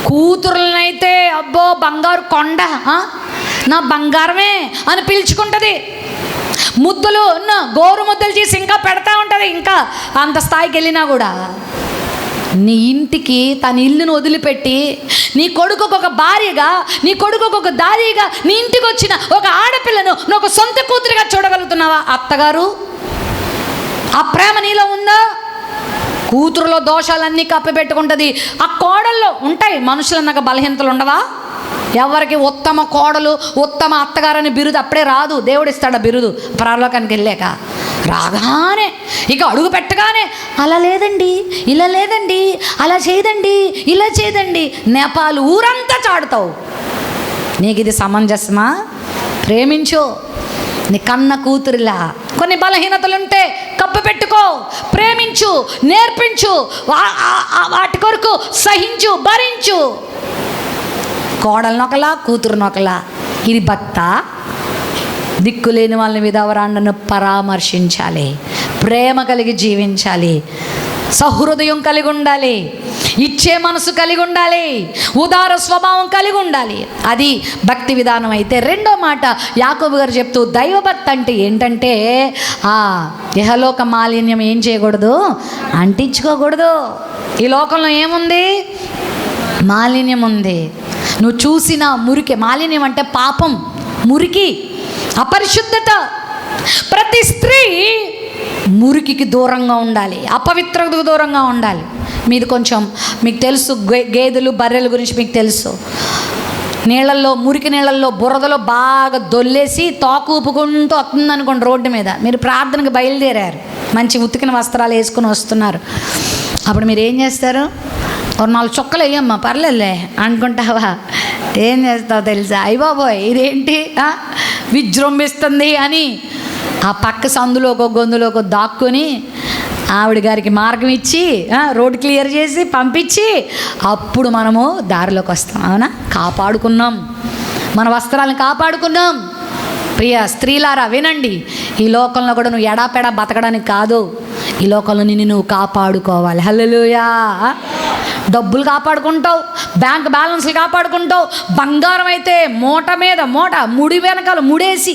A: కూతురులనైతే అబ్బో బంగారు కొండ, నా బంగారమే అని పిలుచుకుంటుంది. ముద్దులు గోరు ముద్దలు చేసి ఇంకా పెడతా ఉంటుంది. ఇంకా అంత స్థాయికి వెళ్ళినా కూడా నీ ఇంటికి తన ఇల్లును వదిలిపెట్టి నీ కొడుకుకు ఒక భార్యగా, నీ కొడుకుకు ఒక దారిగా నీ ఇంటికి వచ్చిన ఒక ఆడపిల్లను నువ్వు ఒక సొంత కూతురిగా చూడగలుగుతున్నావా? అత్తగారు, ఆ ప్రేమ నీలో ఉందా? కూతురులో దోషాలన్నీ కప్పిపెట్టుకుంటుంది. ఆ కోడల్లో ఉంటాయి. మనుషులన్నాక బలహీనతలు ఉండవా? ఎవరికి ఉత్తమ కోడలు, ఉత్తమ అత్తగారని బిరుదు అప్పుడే రాదు. దేవుడు ఇస్తాడు ఆ బిరుదు పరలోకానికి వెళ్ళాక. రాగానే ఇక అడుగు పెట్టగానే అలా లేదండి, ఇలా లేదండి, అలా చేయదండి, ఇలా చేయదండి, నేపాలు ఊరంతా చాడుతావు. నీకు ఇది సమంజసమా? ప్రేమించు. నీ కన్న కూతురిలా కొన్ని బలహీనతలుంటే కప్పు పెట్టుకో, ప్రేమించు, నేర్పించు, వాటి కొరకు సహించు, భరించు. కోడలనొకలా, కూతురునొకలా. ఇది భక్త. దిక్కులేని వాళ్ళ మీద అవరాండను పరామర్శించాలి, ప్రేమ కలిగి జీవించాలి, సహృదయం కలిగి ఉండాలి, ఇచ్చే మనసు కలిగి ఉండాలి, ఉదార స్వభావం కలిగి ఉండాలి. అది భక్తి విధానం. అయితే రెండో మాట యాకోబు గారు చెప్తూ, దైవభక్తి అంటే ఏంటంటే ఇహలోక మాలిన్యం ఏం చేయకూడదు, అంటించుకోకూడదు. ఈ లోకంలో ఏముంది? మాలిన్యం ఉంది. నువ్వు చూసిన మురికి. మాలిన్యం అంటే పాపం, మురికి, అపరిశుద్ధత. ప్రతి స్త్రీ మురికికి దూరంగా ఉండాలి, అపవిత్రతకు దూరంగా ఉండాలి. మీది కొంచెం మీకు తెలుసు, గేదెలు బర్రెల గురించి మీకు తెలుసు. నీళ్ళల్లో, మురికి నీళ్ళల్లో, బురదలో బాగా దొల్లేసి తోక ఊపుకుంటూ వస్తుంది అనుకోండి రోడ్డు మీద. మీరు ప్రార్థనకు బయలుదేరారు, మంచి ఉతికిన వస్త్రాలు వేసుకుని వస్తున్నారు. అప్పుడు మీరు ఏం చేస్తారు? ఒక 4 చుక్కలు వేయమ్మా పర్లేదులే అనుకుంటావా? ఏం చేస్తావు తెలుసా? అయ్యబాబోయ్ ఇదేంటి విజృంభిస్తుంది అని ఆ పక్క సందులోకో గొంతులోకో దాక్కుని ఆవిడ గారికి మార్గం ఇచ్చి రోడ్ క్లియర్ చేసి పంపించి అప్పుడు మనము దారిలోకి వస్తాం. అవునా? కాపాడుకున్నాం, మన వస్త్రాలను కాపాడుకున్నాం. ప్రియ స్త్రీలారా వినండి, ఈ లోకంలో కూడా నువ్వు ఎడాపెడా బతకడానికి కాదు, ఈ లోకంలో నిన్ను నువ్వు కాపాడుకోవాలి. హల్లెలూయా. డబ్బులు కాపాడుకుంటావు, బ్యాంక్ బ్యాలెన్స్లు కాపాడుకుంటావు. బంగారం అయితే మూట మీద మూట, ముడి వెనకాల ముడేసి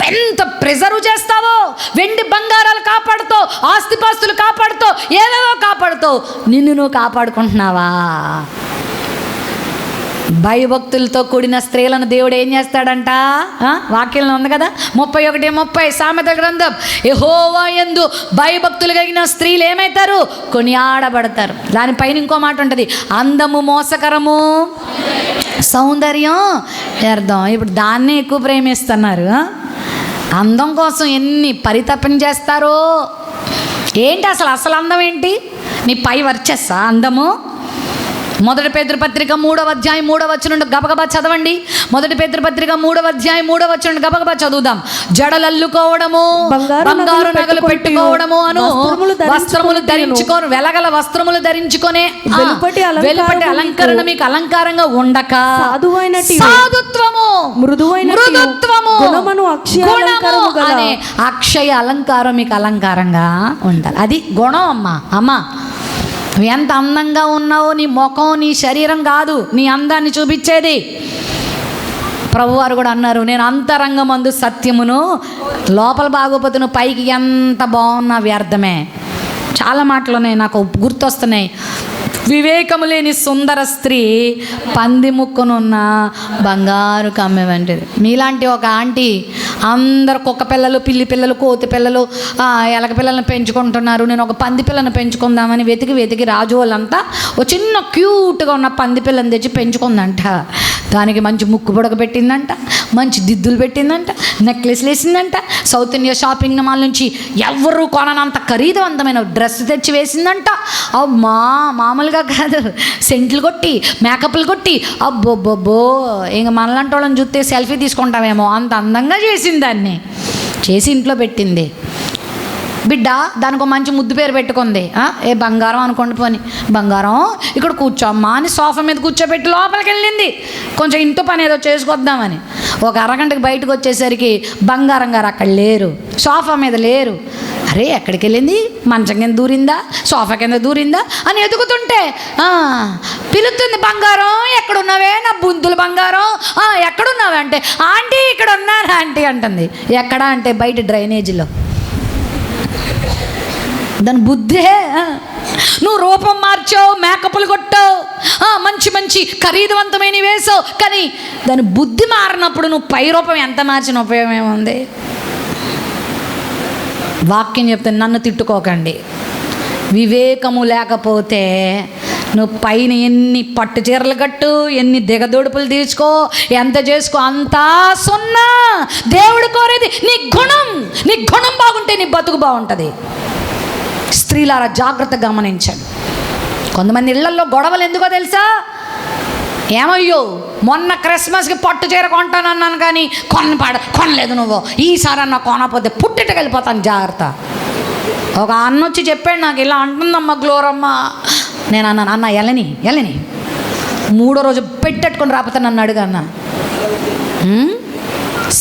A: ఎంత ప్రిజర్వ్ చేస్తావో. వెండి బంగారాలు కాపాడుతావు, ఆస్తిపాస్తులు కాపాడుతావు, ఏవేవో కాపాడుతావు. నిన్ను నువ్వు కాపాడుకుంటున్నావా? భయభక్తులతో కూడిన స్త్రీలను దేవుడు ఏం చేస్తాడంట? వాక్యంలో ఉంది కదా, 31:30 సామెత గ్రంథం. యెహోవా యందు భయభక్తులు కలిగిన స్త్రీలు ఏమవుతారు? కొనియాడబడతారు. దానిపైన ఇంకో మాట ఉంటుంది, అందము మోసకరము, సౌందర్యం వ్యర్థం. ఇప్పుడు దాన్నే ఎక్కువ ప్రేమిస్తున్నారు. అందం కోసం ఎన్ని పరితపన చేస్తారో. ఏంటి అసలు అందం ఏంటి? నీ పై వర్చస్సా అందము? 1 పేతురు పత్రిక 3వ అధ్యాయం 3వ వచనం గబగబా చదవండి. 1 పేతురు పత్రిక 3వ అధ్యాయం 3వ వచనం గబగబా చదువుదాం. జడలల్లుకోవడము, బంగారు నగలు పెట్టుకోవడము అను వస్త్రములు ధరించుకోను, వెలగల వస్త్రములు ధరించుకొనే వెలుపటి అలంకరణ మీకు అలంకారంగా ఉండక సాధుత్వము, మృదుత్వము, గుణము అనే అక్షయ అలంకారం మీకు అలంకారంగా ఉండాలి. అది గుణం. అమ్మా నువ్వు ఎంత అందంగా ఉన్నావో నీ ముఖం, నీ శరీరం కాదు నీ అందాన్ని చూపించేది. ప్రభువారు కూడా అన్నారు, నేను అంతరంగమందు సత్యమును, లోపల బాగోపోతే నువ్వు పైకి ఎంత బాగున్నా వ్యర్థమే. చాలా మాటలు ఉన్నాయి నాకు గుర్తొస్తున్నాయి. వివేకము లేని సుందర స్త్రీ పంది ముక్కునున్న బంగారు కమ్మె వంటిది. మీలాంటి ఒక ఆంటీ అందరు కుక్క పిల్లలు, పిల్లి పిల్లలు, కోతి పిల్లలు, ఎలక పిల్లలను పెంచుకుంటున్నారు. నేను ఒక పంది పిల్లను పెంచుకుందామని వెతికి రాజు వాళ్ళంతా ఒక చిన్న క్యూట్గా ఉన్న పంది పిల్లని తెచ్చి పెంచుకుందంట. దానికి మంచి ముక్కు బుడక పెట్టిందంట, మంచి దిద్దులు పెట్టిందంట, నెక్లెస్లు వేసిందంట. సౌత్ ఇండియా షాపింగ్ మాల్ నుంచి ఎవరు కొననంత ఖరీదవంతమైన డ్రెస్ తెచ్చి వేసిందంట. అమ్మా మామూలుగా కాదు, సెంట్లు కొట్టి మేకప్లు కొట్టి అబ్బోబ్బో ఇంక మనలాంటి వాళ్ళని చూస్తే సెల్ఫీ తీసుకుంటామేమో అంత అందంగా చేసింది. దాన్ని చేసి ఇంట్లో పెట్టింది. బిడ్డ దానికి ఒక మంచి ముద్దు పేరు పెట్టుకుంది. ఏ బంగారం అనుకోండి, పోని బంగారం ఇక్కడ కూర్చోమ్మా అని సోఫా మీద కూర్చోబెట్టి లోపలికి వెళ్ళింది. కొంచెం ఇంట్లో పని ఏదో చేసుకొద్దామని. ఒక అరగంటకి బయటకు వచ్చేసరికి బంగారం గారు అక్కడ లేరు, సోఫా మీద లేరు. అరే ఎక్కడికి వెళ్ళింది? మంచం కింద దూరిందా, సోఫా కింద దూరిందా అని ఎదుగుతుంటే పిలుస్తుంది, బంగారం ఎక్కడున్నావే నా బుందులు బంగారం, ఎక్కడున్నావే అంటే ఆంటీ ఇక్కడ ఉన్నాను ఆంటీ అంటుంది. ఎక్కడా అంటే బయట డ్రైనేజీలో. దాని బుద్ధే. నువ్వు రూపం మార్చావు, మేకప్లు కొట్టావు, మంచి మంచి ఖరీదవంతమైన వేసావు, కానీ దాని బుద్ధి మారినప్పుడు నువ్వు పై రూపం ఎంత మార్చిన ఉపయోగం ఏముంది? వాక్యం చెప్తే నన్ను తిట్టుకోకండి. వివేకము లేకపోతే నువ్వు పైన ఎన్ని పట్టు చీరలు కట్టు, ఎన్ని దిగదొడుపులు తీసుకో, ఎంత చేసుకో, అంతా సున్నా. దేవుడు కోరేది నీ గుణం. నీ గుణం బాగుంటే నీ బతుకు బాగుంటుంది. స్త్రీలారా జాగ్రత్తగా గమనించండి. కొంతమంది ఇళ్లల్లో గొడవలు ఎందుకో తెలుసా? ఏమయ్యో మొన్న క్రిస్మస్కి పట్టు చీర కొంటానన్నాను కానీ కొనలేదు నువ్వు, ఈసారి అన్న కొనకపోతే పుట్టింటికి వెళ్ళిపోతాను జాగ్రత్త. ఒక అన్న వచ్చి చెప్పాడు నాకు, ఇలా అంటుందమ్మా గ్లోరమ్మ. నేను అన్నాను, అన్న ఎలని 3వ రోజు పెట్టెట్టుకొని రాకపోతే నన్ను అడుగు అన్న.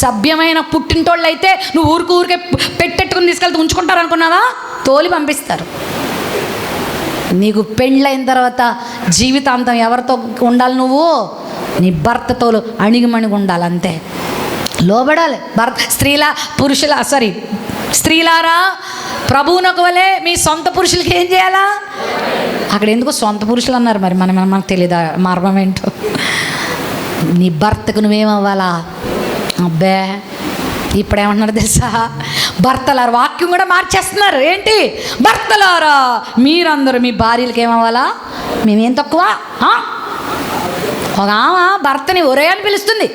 A: సభ్యమైన పుట్టింటోళ్ళు అయితే నువ్వు ఊరికే పెట్టెట్టుకుని తీసుకెళ్తే ఉంచుకుంటారనుకున్నావా? తోలి పంపిస్తారు. నీకు పెళ్ళైన తర్వాత జీవితాంతం ఎవరితో ఉండాలి? నువ్వు నీ భర్తతో అణిగిమణిగి ఉండాలి, అంతే. లోబడాలి. స్త్రీలారా ప్రభువునకు వలె మీ సొంత పురుషులకి ఏం చేయాలా? అక్కడ ఎందుకు సొంత పురుషులు అన్నారు మరి? మనకు తెలియదా మర్మం ఏంటో? నీ భర్తకు నువ్వేమవ్వాలా? అబ్బే ఇప్పుడేమంటున్నారు తెలుసా? భర్తలారా, వాక్యం కూడా మార్చేస్తున్నారు. ఏంటి? భర్తలారా మీరందరూ మీ భార్యలకి ఏమవ్వాలా? మేమేం తక్కువ? ఒక ఆమె భర్తని ఒరే అని పిలుస్తుంది.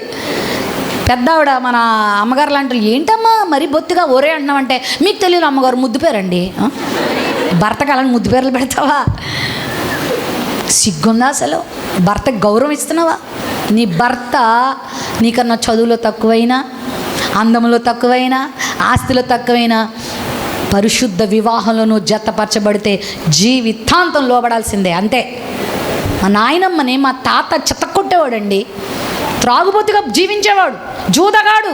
A: పెద్ద ఆవిడ మన అమ్మగారు లాంటి, ఏంటమ్మా మరి బొత్తిగా ఒరే అంటున్నామంటే, మీకు తెలియదు అమ్మగారు ముద్దు పేరండి. భర్తకు అలాంటి ముద్దు పేర్లు పెడతావా? సిగ్గుందా అసలు? భర్తకు గౌరవం ఇస్తున్నావా? నీ భర్త నీకన్నా చదువులో తక్కువైనా, అందములో తక్కువైనా, ఆస్తిలో తక్కువైనా, పరిశుద్ధ వివాహంలో నువ్వు జతపరచబడితే జీవితాంతం లోబడాల్సిందే, అంతే. మా నాయనమ్మని మా తాత చెత్తకొట్టేవాడండి. త్రాగుబోతుగా జీవించేవాడు, జూదగాడు.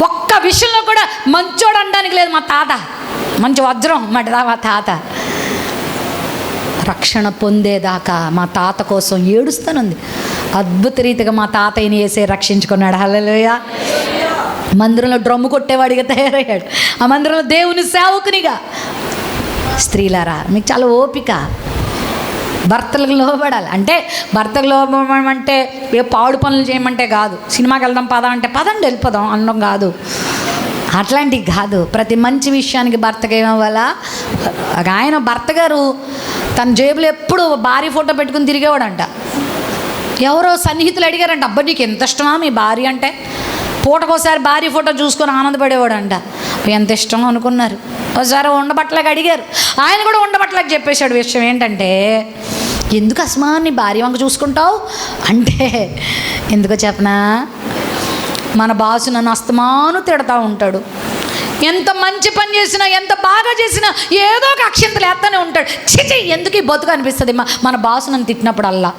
A: ఒక్క విషయంలో కూడా మంచోడు అనడానికి లేదు మా తాత. మంచి వజ్రం మా తాత. రక్షణ పొందేదాకా మా తాత కోసం ఏడుస్తానుంది. అద్భుత రీతిగా మా తాతయ్యని వేసే రక్షించుకున్నాడు. హల్లెలూయా. మందిరంలో డ్రమ్ము కొట్టేవాడిగా తయారయ్యాడు, ఆ మందిరంలో దేవుని సేవకునిగా. స్త్రీలారా మీకు చాలా ఓపిక. భర్తలకు లోబడాలి. అంటే భర్తకు లోబడడం అంటే ఏ పాడు పనులు చేయమంటే కాదు, సినిమాకి వెళ్దాం పదా అంటే పదండి వెళ్ళిపోదాం అనడం కాదు, అట్లాంటివి కాదు. ప్రతి మంచి విషయానికి భర్తకి ఏమవ్వాలా? ఆయన భర్త గారు తన జేబులో ఎప్పుడు భార్య ఫోటో పెట్టుకుని తిరిగేవాడంట. ఎవరో సన్నిహితులు అడిగారంట, అబ్బా నీకు ఎంత ఇష్టమా మీ భార్య అంటే? పూటకోసారి భార్య ఫోటో చూసుకొని ఆనందపడేవాడంట. ఎంత ఇష్టమో అనుకున్నారు. ఒకసారి ఉండబట్టలకు అడిగారు, ఆయన కూడా ఉండబట్టలకు చెప్పేశాడు విషయం ఏంటంటే, ఎందుకు అస్మా నీ భార్య వంక చూసుకుంటావు అంటే, ఎందుకో చెప్పనా, మన బాసు నన్ను అస్తమాను తిడతా ఉంటాడు, ఎంత మంచి పని చేసినా ఎంత బాగా చేసినా ఏదో ఒక అక్షంతలు వేస్తూనే ఉంటాడు. చిచి ఎందుకు ఈ బతుకు అనిపిస్తుంది మన బాసు నన్ను తిట్టినప్పుడు అల్లా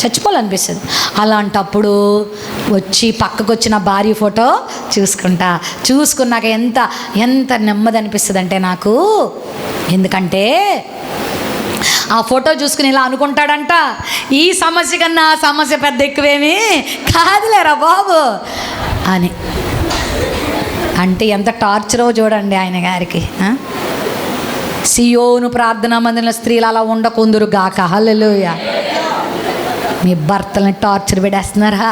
A: చచ్చిపోవాలనిపిస్తుంది. అలాంటప్పుడు వచ్చి పక్కకు వచ్చిన భార్య ఫోటో చూసుకున్నాక ఎంత ఎంత నెమ్మది అనిపిస్తుంది అంటే నాకు. ఎందుకంటే ఆ ఫోటో చూసుకుని ఇలా అనుకుంటాడంట, ఈ సమస్య కన్నా ఆ సమస్య పెద్ద ఎక్కువేమీ కాదులేరా బాబు అని. అంటే ఎంత టార్చరో చూడండి ఆయన గారికి. సియోను ప్రార్థనా మందిరంలో స్త్రీలు అలా ఉండకుందురు గాక. హల్లెలూయా. మీ భర్తలని టార్చర్ పెట్టేస్తున్నారా?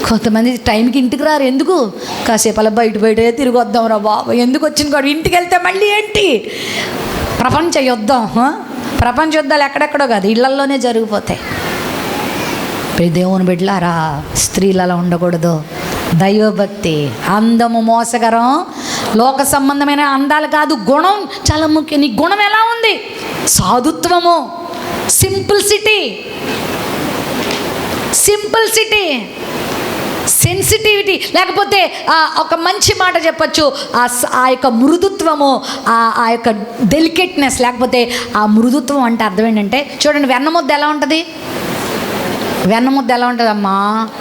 A: కొంతమంది టైంకి ఇంటికి రారు. ఎందుకు? కాసేపు అలా బయటే తిరిగి వద్దాం రా బాబు. ఎందుకు వచ్చిన కూడా ఇంటికి వెళ్తే మళ్ళీ ఏంటి ప్రపంచ యుద్ధం. ప్రపంచ యుద్ధాలు ఎక్కడెక్కడో కాదు, ఇళ్లల్లోనే జరిగిపోతాయి. దేవుని బిడ్డలారా, స్త్రీలు అలా ఉండకూడదు. దైవభక్తి, అందము మోసకరం, లోక సంబంధమైన అందాలు కాదు, గుణం చాలా ముఖ్యం. నీ గుణం ఎలా ఉంది? సాధుత్వము, సింపుల్సిటీ, సెన్సిటివిటీ, లేకపోతే ఒక మంచి మాట చెప్పచ్చు, ఆ యొక్క మృదుత్వము, ఆ యొక్క డెలికేట్నెస్, లేకపోతే ఆ మృదుత్వం అంటే అర్థం ఏంటంటే, చూడండి వెన్నముద్ద ఎలా ఉంటుంది? వెన్నముద్ద ఎలా ఉంటుంది అమ్మా?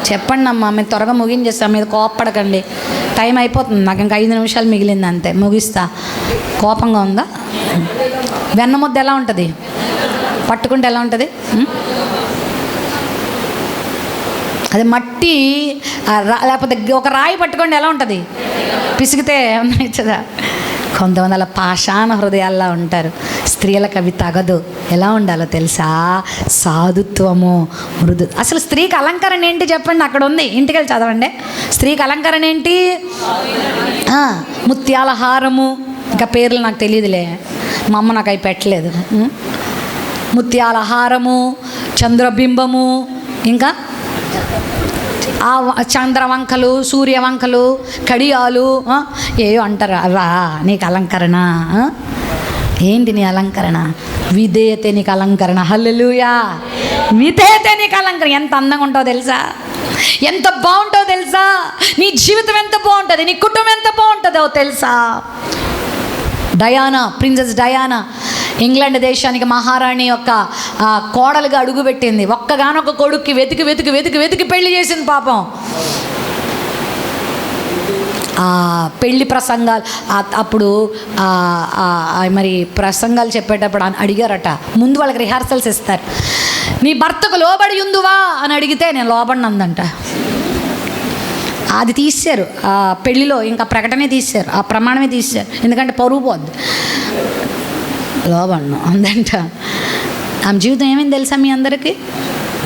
A: చెప్పండి అమ్మా, మేము త్వరగా ముగించేస్తాం, మీద కోపపడకండి, టైం అయిపోతుంది, నాకు ఇంకా 5 నిమిషాలు మిగిలింది అంతే, ముగిస్తా. కోపంగా ఉందా? వెన్నముద్ద ఎలా ఉంటుంది? పట్టుకుంటే ఎలా ఉంటుంది? అది మట్టి, లేకపోతే ఒక రాయి పట్టుకోండి ఎలా ఉంటుంది? పిసిగితే ఏమన్నా? కొంతమంది అలా పాషాణ హృదయాల్లో ఉంటారు. స్త్రీలకు అవి తగదు. ఎలా ఉండాలో తెలుసా? సాధుత్వము, మృదు. అసలు స్త్రీకి అలంకరణ ఏంటి చెప్పండి? అక్కడ ఉంది, ఇంటికి వెళ్ళి చదవండి. స్త్రీకి అలంకరణ ఏంటి? ముత్యాల హారము, ఇంకా పేర్లు నాకు తెలియదులే, మా అమ్మ నాకు అవి పెట్టలేదు. ముత్యాల హారము, చంద్రబింబము, ఇంకా ఆ చంద్రవంకలు, సూర్యవంకలు, కడియాలు, ఏయో అంటారు. అవా నీకు అలంకరణ? ఏంటి నీ అలంకరణ? విధేయతే నీకు అలంకరణ. హల్లెలూయా. విధేయతే నీకు అలంకరణ. ఎంత అందంగా ఉంటావో తెలుసా? ఎంత బాగుంటావో తెలుసా? నీ జీవితం ఎంత బాగుంటుంది, నీ కుటుంబం ఎంత బాగుంటుందో తెలుసా? డయానా, ప్రిన్సెస్ డయానా ఇంగ్లాండ్ దేశానికి మహారాణి యొక్క కోడలుగా అడుగుపెట్టింది. ఒక్కగానొక్క కొడుక్కి వెతికి వెతికి వెతికి వెతికి పెళ్లి చేసింది పాపం. పెళ్లి ప్రసంగాలు అప్పుడు మరి ప్రసంగాలు చెప్పేటప్పుడు అడిగారట, ముందు వాళ్ళకి రిహార్సల్స్ ఇస్తారు. నీ భర్తకు లోబడి ఉందువా అని అడిగితే నేను లోబడినందంట. అది తీశారు ఆ పెళ్లిలో, ఇంకా ప్రకటనే తీశారు, ఆ ప్రమాణమే తీశారు, ఎందుకంటే పరువు పోద్ది. లోబడను అందంట. ఆమె జీవితం ఏమైంది తెలుసా మీ అందరికీ?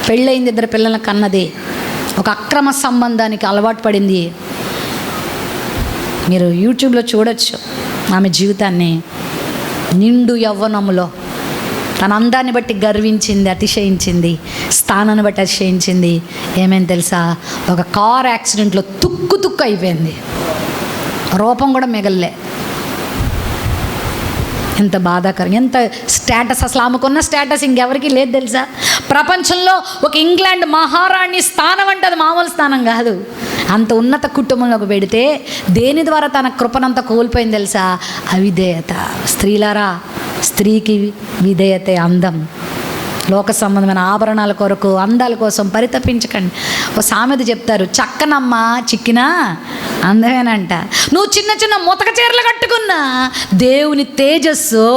A: పెళ్ళయింది, 2 పిల్లల కన్నది, ఒక అక్రమ సంబంధానికి అలవాటు పడింది. మీరు యూట్యూబ్లో చూడొచ్చు ఆమె జీవితాన్ని. నిండు యవ్వనములో తన అందాన్ని బట్టి గర్వించింది, అతిశయించింది, స్థానాన్ని బట్టి అతిశయించింది. ఏమైంది తెలుసా? ఒక కార్ యాక్సిడెంట్లో తుక్కు అయిపోయింది, రూపం కూడా మిగల్లే. ఎంత బాధాకరం, ఎంత స్టేటస్! అసలు ఆమెకున్న స్టేటస్ ఇంకెవరికి లేదు తెలుసా? ప్రపంచంలో ఒక ఇంగ్లాండ్ మహారాణి స్థానం అంటే అది మామూలు స్థానం కాదు. అంత ఉన్నత కుటుంబంలోకి పెడితే దేని ద్వారా తన కృపనంత కోల్పోయింది తెలుసా? అవిధేయత. స్త్రీలారా, స్త్రీకి విధేయతే అందం. లోక సంబంధమైన ఆభరణాల కొరకు, అందాల కోసం పరితపించకండి. ఓ సామెత చెప్తారు, చక్కనమ్మ చిక్కినా అందమేనంట. నువ్వు చిన్న చిన్న ముతక చీరలు కట్టుకున్నా దేవుని తేజస్సు,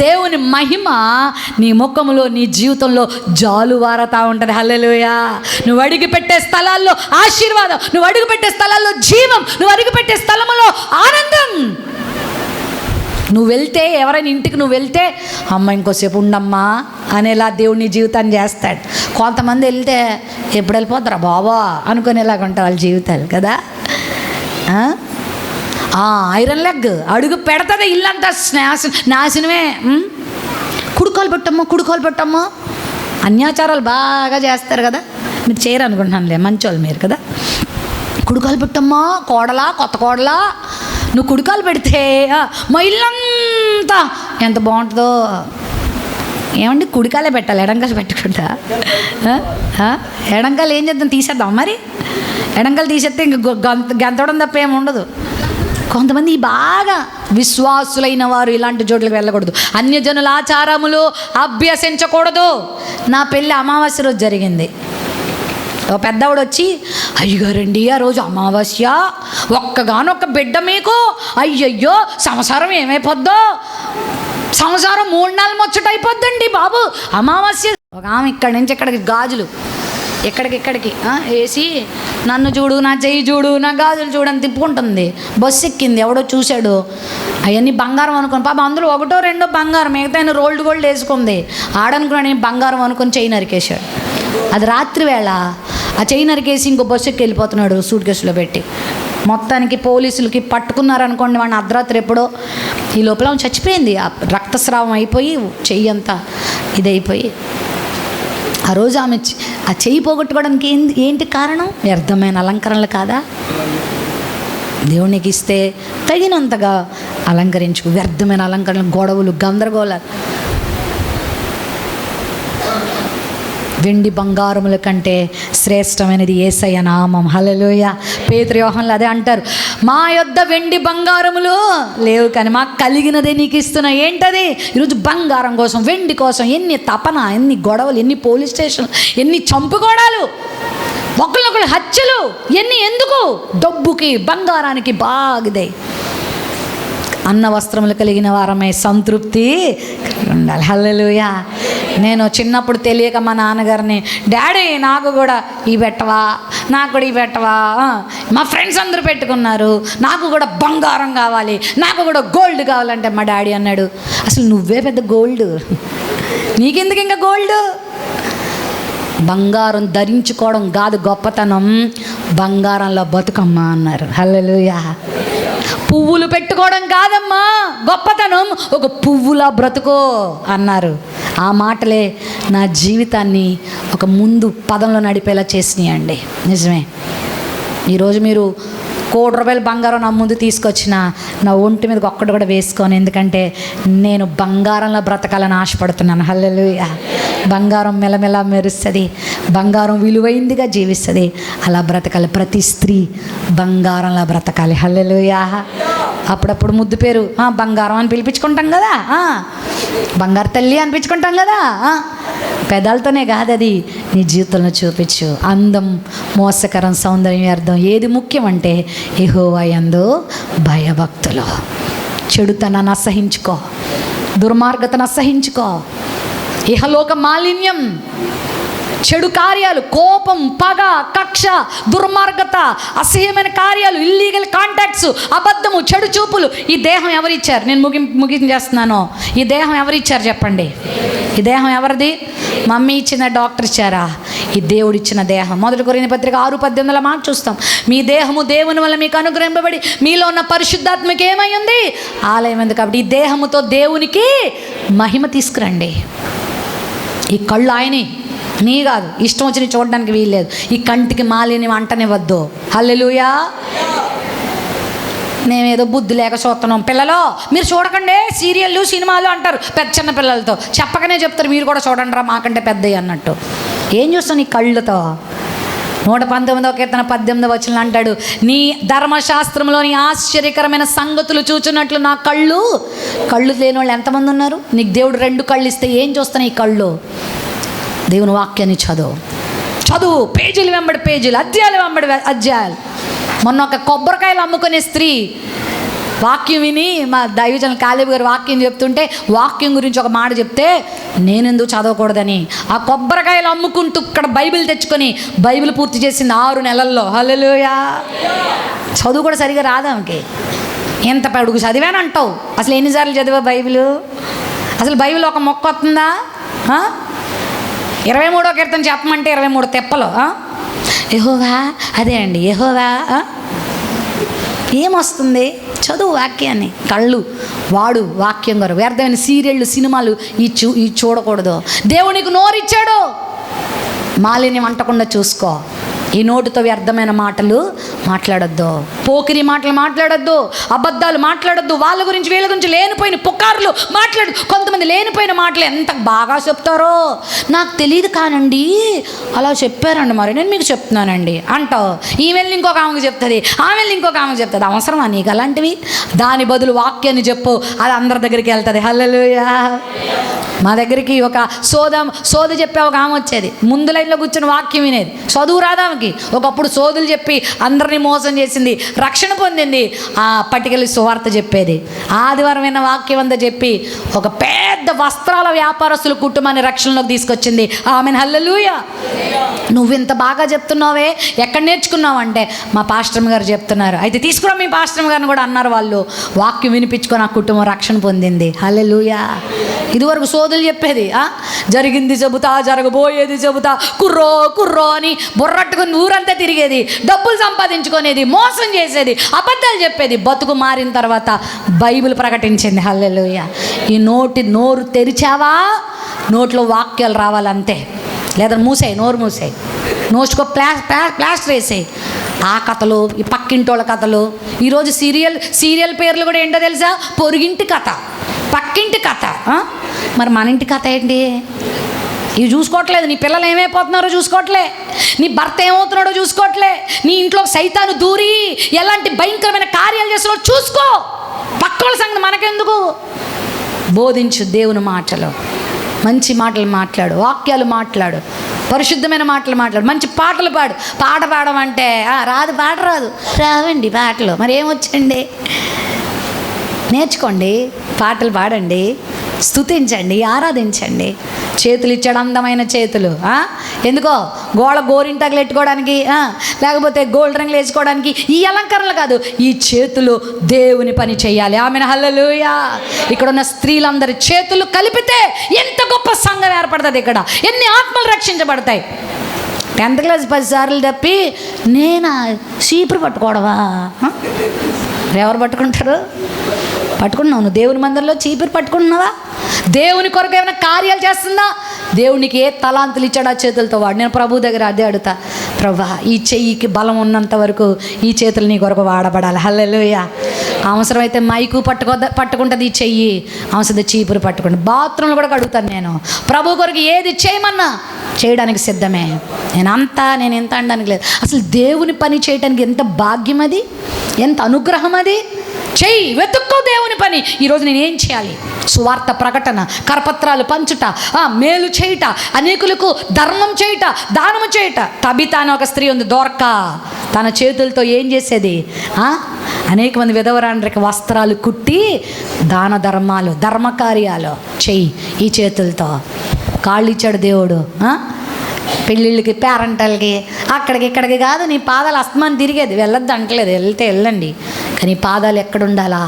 A: దేవుని మహిమ నీ ముఖములో, నీ జీవితంలో జాలువారతా ఉంటుంది. హల్లెలూయా. నువ్వు అడుగుపెట్టే స్థలాల్లో ఆశీర్వాదం, నువ్వు అడుగుపెట్టే స్థలాల్లో జీవం, నువ్వు అడుగుపెట్టే స్థలంలో ఆనందం. నువ్వు వెళ్తే, ఎవరైనా ఇంటికి నువ్వు వెళ్తే, అమ్మ ఇంకోసేపు ఉండమ్మా అనేలా దేవుడు నీ జీవితాన్ని చేస్తాడు. కొంతమంది వెళ్తే ఎప్పుడు వెళ్ళిపోతారా బాబా అనుకునేలాగా ఉంటారు వాళ్ళ జీవితాలు కదా. ఐరన్ లెగ్ అడుగు పెడతాదే ఇల్లంతా నాశనమే. కుడుకోలు పెట్టమ్మా అన్యాచారాలు బాగా చేస్తారు కదా. మీరు చేయరు అనుకుంటున్నానులే, మంచోళ్ళు మీరు కదా. కుడుకాలు పెట్టమ్మా కోడలా, కొత్త కోడలా, నువ్వు కుడుకాలు పెడితే మా ఇల్లంతా ఎంత బాగుంటుందో. ఏమండి కుడికాలే పెట్టాలి, ఎడంకాలు పెట్టకుండా. ఎడంకాలు ఏం చేద్దాం, తీసేద్దాం మరి. ఎడంకాలు తీసేస్తే ఇంక గంతడం తప్ప ఏమి ఉండదు. కొంతమంది బాగా విశ్వాసులైన వారు ఇలాంటి చోట్లకు వెళ్ళకూడదు. అన్యజనుల ఆచారములు అభ్యసించకూడదు. నా పెళ్ళి అమావాస్య రోజు జరిగింది. ఓ పెద్దవాడు వచ్చి, అయ్యగారండి ఆ రోజు అమావాస్య, ఒక్కగానొక్క బిడ్డ మీకు, అయ్యయ్యో సంసారం ఏమైపోద్దో, సంసారం 3 నెలలు ముచ్చటైపోద్దండి బాబు అమావాస్య. ఒక ఆమె ఇక్కడి నుంచి ఇక్కడికి గాజులు ఇక్కడికి వేసి, నన్ను చూడు, నా చెయ్యి చూడు, నా గాజులు చూడని తిప్పుకుంటుంది. బస్సు ఎక్కింది, ఎవడో చూశాడు, అవన్నీ బంగారం అనుకుని, పాప అందులో 1, 2 బంగారం, మిగతా రోల్డ్ గోల్డ్ వేసుకుంది. ఆడనుకున్నాడు నేను బంగారం అనుకుని చెయ్యి నరికేశాడు. అది రాత్రి వేళ. ఆ చెయ్యి నరికేసి ఇంకో బస్సు ఎక్కి వెళ్ళిపోతున్నాడు సూట్ కేసులో పెట్టి. మొత్తానికి పోలీసులకి పట్టుకున్నారనుకోండి వాడిని అర్ధరాత్రి ఎప్పుడో. ఈ లోపల చచ్చిపోయింది. ఆ రక్తస్రావం అయిపోయి చెయ్యి అంతా ఇదైపోయి. ఆ రోజు ఆమె ఆ చెయ్యి పోగొట్టుకోవడానికి ఏంటి కారణం? వ్యర్థమైన అలంకరణలు కాదా? దేవునికి ఇస్తే తగినంతగా అలంకరించుకు. వ్యర్థమైన అలంకరణలు, గొడవలు, గందరగోళాలు. వెండి బంగారముల కంటే శ్రేష్టమైనది యేసయ్య నామం. హల్లెలూయా. పేతురు యోహానులు అదే అంటారు, మా యొద్ద వెండి బంగారములు లేవు కానీ మాకు కలిగినదే నీకు ఇస్తున్నా. ఏంటది? ఈరోజు బంగారం కోసం, వెండి కోసం ఎన్ని తపన, ఎన్ని గొడవలు, ఎన్ని పోలీస్ స్టేషన్లు, ఎన్ని చంపుకోవడాలు, ఒకళ్ళొకళ్ళు హత్యలు, ఎన్ని ఎందుకు? డబ్బుకి, బంగారానికి బాగిదే. అన్న వస్త్రములు కలిగిన వారమై సంతృప్తి ఉండాలి. హల్లెలూయా. నేను చిన్నప్పుడు తెలియక మా నాన్నగారిని, డాడీ నాకు కూడా ఈ పెట్టవా, నాకు కూడా ఈ పెట్టవా, మా ఫ్రెండ్స్ అందరూ పెట్టుకున్నారు, నాకు కూడా బంగారం కావాలి, నాకు కూడా గోల్డ్ కావాలంటే మా డాడీ అన్నాడు, అసలు నువ్వే పెద్ద గోల్డ్, నీకెందుకు ఇంకా గోల్డ్? బంగారం ధరించుకోవడం కాదు గొప్పతనం, బంగారంలో బతుకమ్మా అన్నారు. హల్లెలూయా. పువ్వులు పెట్టుకోవడం కాదమ్మా గొప్పతనం, ఒక పువ్వులా బ్రతుకో అన్నారు. ఆ మాటలే నా జీవితాన్ని ఒక ముందు పదంలో నడిపేలా చేసినాయండి. నిజమే. ఈరోజు మీరు ₹1,00,00,000 బంగారం నా ముందు తీసుకొచ్చిన నా ఒంటి మీద ఒక్కటి కూడా వేసుకోను, ఎందుకంటే నేను బంగారంలో బ్రతకాలని ఆశపడుతున్నాను. హల్లెలూయా. బంగారం మెలమెలా మెరుస్తుంది, బంగారం విలువైందిగా జీవిస్తుంది. అలా బ్రతకాలి. ప్రతి స్త్రీ బంగారంలా బ్రతకాలి. హల్లెలూయా. అప్పుడప్పుడు ముద్దు పేరు బంగారం అని పిలిపించుకుంటాం కదా, బంగారు తల్లి అనిపించుకుంటాం కదా. పెదాలతోనే కాదు, అది నీ జీవితంలో చూపించు. అందం మోసకరం, సౌందర్యం వ్యర్థం. ఏది ముఖ్యం అంటే యెహోవా యందు భయభక్తులు. చెడుతనాన్ని అసహించుకో, దుర్మార్గతను అసహించుకో. ఇహలోక మాలిన్యం, చెడు కార్యాలు, కోపం, పగ, కక్ష, దుర్మార్గత, అసహ్యమైన కార్యాలు, ఇల్లీగల్ కాంటాక్ట్స్, అబద్ధము, చెడు చూపులు. ఈ దేహం ఎవరిచ్చారు? నేను ముగించేస్తున్నాను. ఈ దేహం ఎవరిచ్చారు చెప్పండి? ఈ దేహం ఎవరిది? మమ్మీ ఇచ్చిన, డాక్టర్ ఇచ్చారా? ఈ దేవుడు ఇచ్చిన దేహం. 1 కొరింథీ పత్రిక 6:18 మాట చూస్తాం. మీ దేహము దేవుని వల్ల మీకు అనుగ్రహింపబడి మీలో ఉన్న పరిశుద్ధాత్మకి ఏమై ఉంది? ఆలయమైంది. కాబట్టి ఈ దేహముతో దేవునికి మహిమ తీసుకురండి. ఈ కళ్ళు ఆయనే, నీ కాదు. ఇష్టం వచ్చి చూడడానికి వీల్లేదు. ఈ కంటికి మాలిని అంటనివ్వద్దు. హల్లెలూయా. మేమేదో బుద్ధి లేక చూస్తున్నాం. పిల్లలు మీరు చూడకండి సీరియళ్ళు, సినిమాలు అంటారు పెద్ద చిన్న పిల్లలతో. చెప్పకనే చెప్తారు మీరు కూడా చూడండి రా మాకంటే పెద్దవి అన్నట్టు. ఏం చూస్తాను ఈ కళ్ళుతో? 119వ కీర్తన 18వ వచనం అంటాడు, నీ ధర్మశాస్త్రంలోని ఆశ్చర్యకరమైన సంగతులు చూచున్నట్లు నా కళ్ళు లేని వాళ్ళు ఎంతమంది ఉన్నారు? నీకు దేవుడు 2 కళ్ళు ఇస్తే ఏం చూస్తాను ఈ కళ్ళు? దేవుని వాక్యాన్ని చదువు, పేజీలు వెంబడి పేజీలు, అధ్యాయాలు వెంబడి అధ్యాయాలు. మొన్న ఒక కొబ్బరికాయలు అమ్ముకునే స్త్రీ వాక్యం విని, మా దైవజనులు కాలేబు గారు వాక్యం చెప్తుంటే, వాక్యం గురించి ఒక మాట చెప్తే నేనెందుకు చదవకూడదని ఆ కొబ్బరికాయలు అమ్ముకుంటూ ఇక్కడ బైబిల్ తెచ్చుకొని బైబిల్ పూర్తి చేసింది 6 నెలల్లో. హల్లెలూయా. చదువు కూడా సరిగా రాదు ఆమెకి. ఎంత పడుగు చదివానంటావు. అసలు ఎన్నిసార్లు చదివా బైబిల్? అసలు బైబిల్ ఒక మొక్క వస్తుందా? 23వ కీర్తన చెప్పమంటే 23 తెప్పలు. యెహోవా, అదే అండి యెహోవా. ఏమొస్తుంది? చదువు వాక్యాన్ని, కళ్ళు వాడు వాక్యం గారు. వ్యర్థమైన సీరియళ్ళు సినిమాలు ఈ చూడకూడదు. దేవునికి నోరిచ్చాడు, మాలిన్యం అంటకుండా చూసుకో. ఈ నోటితో వ్యర్థమైన మాటలు మాట్లాడొద్దు, పోకిరి మాటలు మాట్లాడొద్దు, అబద్ధాలు మాట్లాడొద్దు, వాళ్ళ గురించి వీళ్ళ గురించి లేనిపోయిన పుకార్లు మాట్లాడదు. కొంతమంది లేనిపోయిన మాటలు ఎంత బాగా చెప్తారో నాకు తెలియదు కానండి, అలా చెప్పారండి, మరి నేను మీకు చెప్తున్నానండి అంటావు. ఈమెల్ని ఇంకొక ఆమెకు చెప్తుంది, ఆమెల్ని ఇంకొక ఆమెకు చెప్తుంది. అవసరమా నీకు అలాంటివి? దాని బదులు వాక్యాన్ని చెప్పు, అది అందరి దగ్గరికి వెళ్తుంది. హల్లెలూయా. మా దగ్గరికి ఒక సోద చెప్పే ఒక ఆమె వచ్చేది. ముందు లైన్లో కూర్చొని వాక్యం వినేది. చదువు రాదామెకి. ఒకప్పుడు సోదులు చెప్పి అందరినీ మోసం చేసింది, రక్షణ పొందింది. ఆ పట్టుకెళ్ళి సువార్త చెప్పేది. ఆదివారం విన్న వాక్యం అంతా చెప్పి ఒక పెద్ద వస్త్రాల వ్యాపారస్తుల కుటుంబాన్ని రక్షణలోకి తీసుకొచ్చింది. ఆమెను హల్లెలూయా. నువ్వు ఇంత బాగా చెప్తున్నావే, ఎక్కడ నేర్చుకున్నావు అంటే మా పాస్టర్ గారు చెప్తున్నారు. అయితే తీసుకురా మీ పాస్టర్ గారిని కూడా అన్నారు వాళ్ళు. వాక్యం వినిపించుకొని ఆ కుటుంబం రక్షణ పొందింది. హల్లెలూయా. ఇదివరకు సోదులు చెప్పేది, జరిగింది చెబుతా, జరగబోయేది చెబుతా, కుర్రో అని బుర్రట్టుకుని ఊరంతా తిరిగేది, డబ్బులు సంపాదించుకునేది, మోసం చేసేది, అబద్ధాలు చెప్పేది. బతుకు మారిన తర్వాత బైబిల్ ప్రకటించింది. హల్లెలూయా. ఈ నోరు తెరిచావా, నోట్లో వాక్యాలు రావాలంతే. లేదా నోరు మూసేయి, నోచుకో, ప్లాస్టర్ వేసేయి. ఆ కథలు, ఈ పక్కింటోళ్ళ కథలు. ఈరోజు సీరియల్ పేర్లు కూడా ఏంటో తెలుసా? పొరుగింటి కథ, పక్కింటి కథ. మరి మన ఇంటి కథ ఏంటి? ఇవి చూసుకోవట్లేదు. నీ పిల్లలు ఏమైపోతున్నారో చూసుకోవట్లే, నీ భర్త ఏమవుతున్నాడో చూసుకోవట్లే, నీ ఇంట్లో సైతాను దూరి ఎలాంటి భయంకరమైన కార్యాలు చేస్తున్నాడో చూసుకో. పక్కల సంగతి మనకెందుకు? బోధించు దేవుని మాటలు, మంచి మాటలు మాట్లాడు, వాక్యాలు మాట్లాడు, పరిశుద్ధమైన మాటలు మాట్లాడు, మంచి పాటలు పాడు. పాట పాడమంటే రాదు, పాట రావండి పాటలు. మరి ఏమొచ్చండి? నేర్చుకోండి, పాటలు పాడండి, స్తుతించండి, ఆరాధించండి. చేతులు ఇచ్చాడు, అందమైన చేతులు. ఎందుకో గోరింటాకులు ఎట్టుకోవడానికి, లేకపోతే గోల్డ్ రంగులు వేసుకోవడానికి. ఈ అలంకరణలు కాదు, ఈ చేతులు దేవుని పని చేయాలి. ఆమెను హల్లెలూయా. ఇక్కడ ఉన్న స్త్రీలందరి చేతులు కలిపితే ఎంత గొప్ప సంఘం ఏర్పడుతుంది. ఇక్కడ ఎన్ని ఆత్మలు రక్షించబడతాయి. 10th క్లాస్ 10 సార్లు తప్పి నేనా చీపురు పట్టుకోవడమా? ఎవరు పట్టుకుంటారు? పట్టుకున్నావు నువ్వు దేవుని మందిరంలో చీపురు పట్టుకుంటున్నావా? దేవుని కొరకు ఏమైనా కార్యాలు చేస్తుందా? దేవునికి ఏ తలాంతులు ఇచ్చాడు ఆ చేతులతో వాడు. నేను ప్రభు దగ్గర అదే అడుగుతా, ప్రభా ఈ చెయ్యికి బలం ఉన్నంత వరకు ఈ చేతులు నీ కొరకు వాడబడాలి. హల్లెలూయా. అవసరమైతే మైకు పట్టుకుంటుంది ఈ చెయ్యి, అవసరం చీపురు పట్టుకుంటుంది. బాత్రూంలో కూడా కడుగుతాను నేను. ప్రభు కొరకు ఏది చేయమన్నా చేయడానికి సిద్ధమే. నేను ఎంత అనడానికి లేదు. అసలు దేవుని పని చేయడానికి ఎంత భాగ్యం అది, ఎంత అనుగ్రహం అది. చెయ్యి, వెతుక్కో దేవుని పని. ఈరోజు నేనేం చేయాలి? సువార్త ప్రకటన, కరపత్రాలు పంచుట, మేలు చేయుట, అనేకులకు ధర్మం చేయుట, దానము చేయుట. తబిత అనే ఒక స్త్రీ ఉంది, దొరక. తన చేతులతో ఏం చేసేది? అనేక మంది విధవరాండ్రికి వస్త్రాలు కుట్టి దాన ధర్మాలు, ధర్మకార్యాలు చెయ్యి ఈ చేతులతో. కాళ్ళు ఇచ్చాడు దేవుడు. పెళ్ళిళ్ళకి, పేరంటలకి, అక్కడికి ఇక్కడికి కాదు. నీ పాదాలు అస్తమానం తిరిగేది. వెళ్ళొద్దు అంటలేదు, వెళ్తే వెళ్ళండి. కానీ పాదాలు ఎక్కడ ఉండాలా?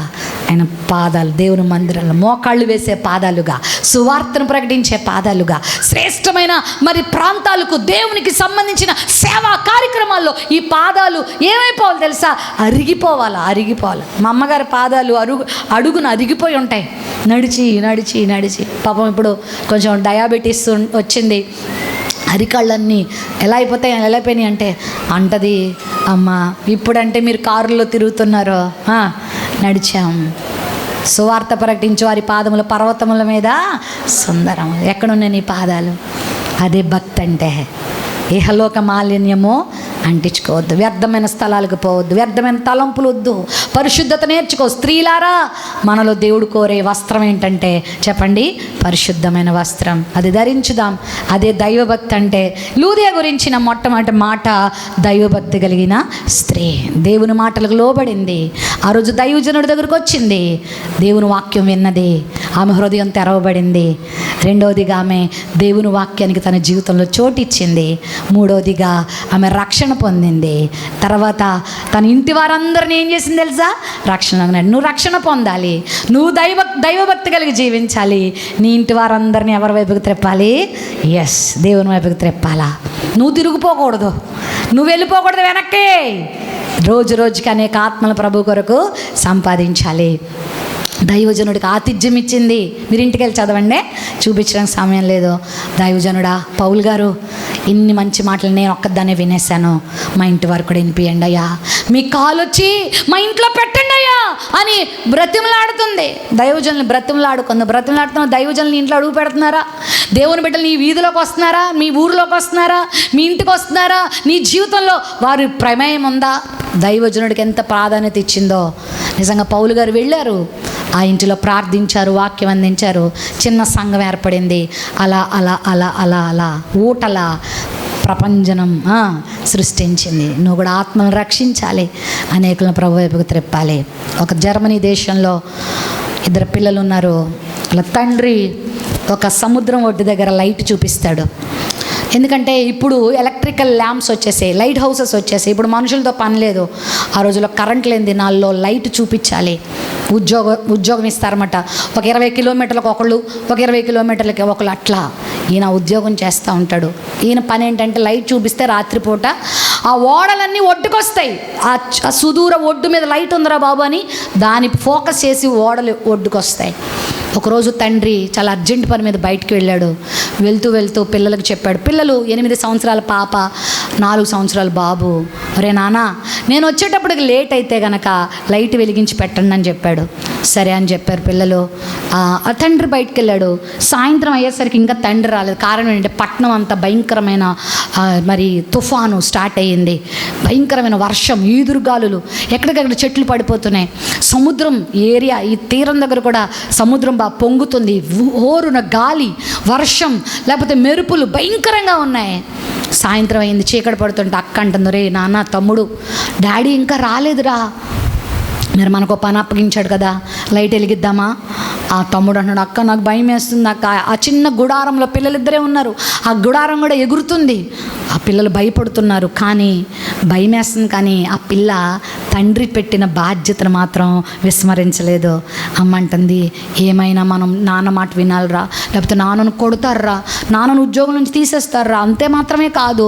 A: ఆయన పాదాలు దేవుని మందిరంలో మోకాళ్ళు వేసే పాదాలుగా, సువార్తను ప్రకటించే పాదాలుగా, శ్రేష్టమైన మరి ప్రాంతాలకు దేవునికి సంబంధించిన సేవా కార్యక్రమాల్లో ఈ పాదాలు ఏమైపోవాలి తెలుసా? అరిగిపోవాలి. మా అమ్మగారి పాదాలు అడుగున అరిగిపోయి ఉంటాయి, నడిచి. పాపం ఇప్పుడు కొంచెం డయాబెటీస్ వచ్చింది. అరికాళ్ళన్నీ ఎలా అయిపోయినాయి అంటే అంటది, అమ్మ ఇప్పుడంటే మీరు కారులో తిరుగుతున్నారో, నడిచాం. సువార్త ప్రకటించు వారి పాదముల పర్వతముల మీద సుందరం. ఎక్కడున్నాయి నీ పాదాలు? అదే భక్తి అంటే. ఇహలోక మాలిన్యము అంటించుకోవద్దు, వ్యర్థమైన స్థలాలకు పోవద్దు, వ్యర్థమైన తలంపులు వద్దు, పరిశుద్ధత నేర్చుకో. స్త్రీలారా, మనలో దేవుడు కోరే వస్త్రం ఏంటంటే చెప్పండి, పరిశుద్ధమైన వస్త్రం. అది ధరించుదాం. అదే దైవభక్తి అంటే. లూదియా గురించిన మొట్టమొదటి మాట, దైవభక్తి కలిగిన స్త్రీ. దేవుని మాటలకు లోబడింది. ఆ రోజు దైవజనుడి దగ్గరకు వచ్చింది, దేవుని వాక్యం విన్నది, ఆమె హృదయం తెరవబడింది. రెండవదిగా ఆమె దేవుని వాక్యానికి తన జీవితంలో చోటిచ్చింది. మూడవదిగా ఆమె రక్షణ పొందింది. తర్వాత తన ఇంటి వారందరిని ఏం చేసింది తెలుసా? రక్షణ. నువ్వు రక్షణ పొందాలి, నువ్వు దైవభక్తి కలిగి జీవించాలి. నీ ఇంటి వారందరినీ ఎవరి వైపుకి త్రెప్పాలి? ఎస్, దేవుని వైపుకి త్రెప్పాలా. నువ్వు తిరిగిపోకూడదు, నువ్వు వెళ్ళిపోకూడదు వెనక్కి. రోజు రోజుకి అనేక ఆత్మల ప్రభు కొరకు సంపాదించాలి. దైవజనుడికి ఆతిథ్యం ఇచ్చింది. మీరు ఇంటికి వెళ్ళి చదవండి, చూపించడానికి సమయం లేదు. దైవజనుడా పౌలు గారు, ఇన్ని మంచి మాటలు నేను ఒక్కదాన్నే వినేశాను, మా ఇంటి వారు కూడా వినిపియండి అయ్యా, మీ కాలు వచ్చి మా ఇంట్లో పెట్టండి అయ్యా అని బ్రతిమలాడుతుంది. దైవజనులు బ్రతిమలాడుతున్న దైవజనులు ఇంట్లో అడుగు పెడుతున్నారా? దేవుని బిడ్డలు నీ వీధిలోకి వస్తున్నారా? మీ ఊరిలోకి వస్తున్నారా? మీ ఇంటికి వస్తున్నారా? నీ జీవితంలో వారి ప్రమేయం ఉందా? దైవజనుడికి ఎంత ప్రాధాన్యత ఇచ్చిందో. నిజంగా పౌలు గారు వెళ్ళారు, ఆ ఇంటిలో ప్రార్థించారు, వాక్యం అందించారు, చిన్న సంఘం ఏర్పడింది. అలా అలా అలా అలా అలా ఊటలా ప్రపంచం సృష్టించింది. నువ్వు కూడా ఆత్మను రక్షించాలి, అనేకులను ప్రభు వైపుకు త్రిప్పాలి. ఒక జర్మనీ దేశంలో 2 పిల్లలు ఉన్నారు. వాళ్ళ తండ్రి ఒక సముద్రం ఒడ్డు దగ్గర లైట్ చూపిస్తాడు. ఎందుకంటే ఇప్పుడు ఎలక్ట్రికల్ ల్యాంప్స్ వచ్చేసాయి, లైట్ హౌసెస్ వచ్చేసాయి. ఇప్పుడు మనుషులతో పని లేదు. ఆ రోజుల్లో కరెంట్ లేని దినాల్లో లైట్ చూపించాలి. ఉద్యోగం ఇస్తారన్నమాట. ఒక 20 కిలోమీటర్లకు ఒకళ్ళు, ఒక 20 కిలోమీటర్లకి ఒకళ్ళు, అట్లా ఈయన ఉద్యోగం చేస్తూ ఉంటాడు. ఈయన పని ఏంటంటే లైట్ చూపిస్తే రాత్రిపూట ఆ ఓడలన్నీ ఒడ్డుకొస్తాయి. ఆ సుదూర ఒడ్డు మీద లైట్ ఉందిరా బాబు అని దాన్ని ఫోకస్ చేసి ఓడలు ఒడ్డుకొస్తాయి. ఒకరోజు తండ్రి చాలా అర్జెంట్ పని మీద బయటికి వెళ్ళాడు. వెళ్తూ పిల్లలకు చెప్పాడు. పిల్లలు 8 సంవత్సరాల పాప, 4 సంవత్సరాల బాబు, ఒరే నాన్న, నేను వచ్చేటప్పటికి లేట్ అయితే గనక లైట్ వెలిగించి పెట్టండి అని చెప్పాడు. సరే అని చెప్పారు పిల్లలు. ఆ తండ్రి బయటికి వెళ్ళాడు. సాయంత్రం అయ్యేసరికి ఇంకా తండ్రి రాలేదు. కారణం ఏంటంటే పట్టణం అంతా భయంకరమైన మరి తుఫాను స్టార్ట్ అయ్యింది. భయంకరమైన వర్షం, ఈదురుగాలులు, ఎక్కడికక్కడ చెట్లు పడిపోతున్నాయి. సముద్రం ఏరియా, ఈ తీరం దగ్గర కూడా సముద్రం పొంగుతుంది. హోరున గాలి, వర్షం, లేకపోతే మెరుపులు భయంకరంగా ఉన్నాయి. సాయంత్రం అయింది, చీకటి పడుతుంటే అక్క అంటుంది, రే నాన్న, తమ్ముడు, డాడీ ఇంకా రాలేదురా, మరి మనకు పని అప్పగించాడు కదా, లైట్ వెలిగిద్దామా? ఆ తమ్ముడు అంటున్నాడు, అక్క నాకు భయం వేస్తుంది అక్క. ఆ చిన్న గుడారంలో పిల్లలిద్దరే ఉన్నారు, ఆ గుడారం కూడా ఎగురుతుంది. ఆ పిల్లలు భయపడుతున్నారు, కానీ భయం వేస్తుంది. కానీ ఆ పిల్ల తండ్రి పెట్టిన బాధ్యతను మాత్రం విస్మరించలేదు. అమ్మ అంటుంది, ఏమైనా మనం నాన్న మాట వినాలిరా, లేకపోతే నాన్నను కొడతారా, నాన్నను ఉద్యోగం నుంచి తీసేస్తారా. అంతే మాత్రమే కాదు,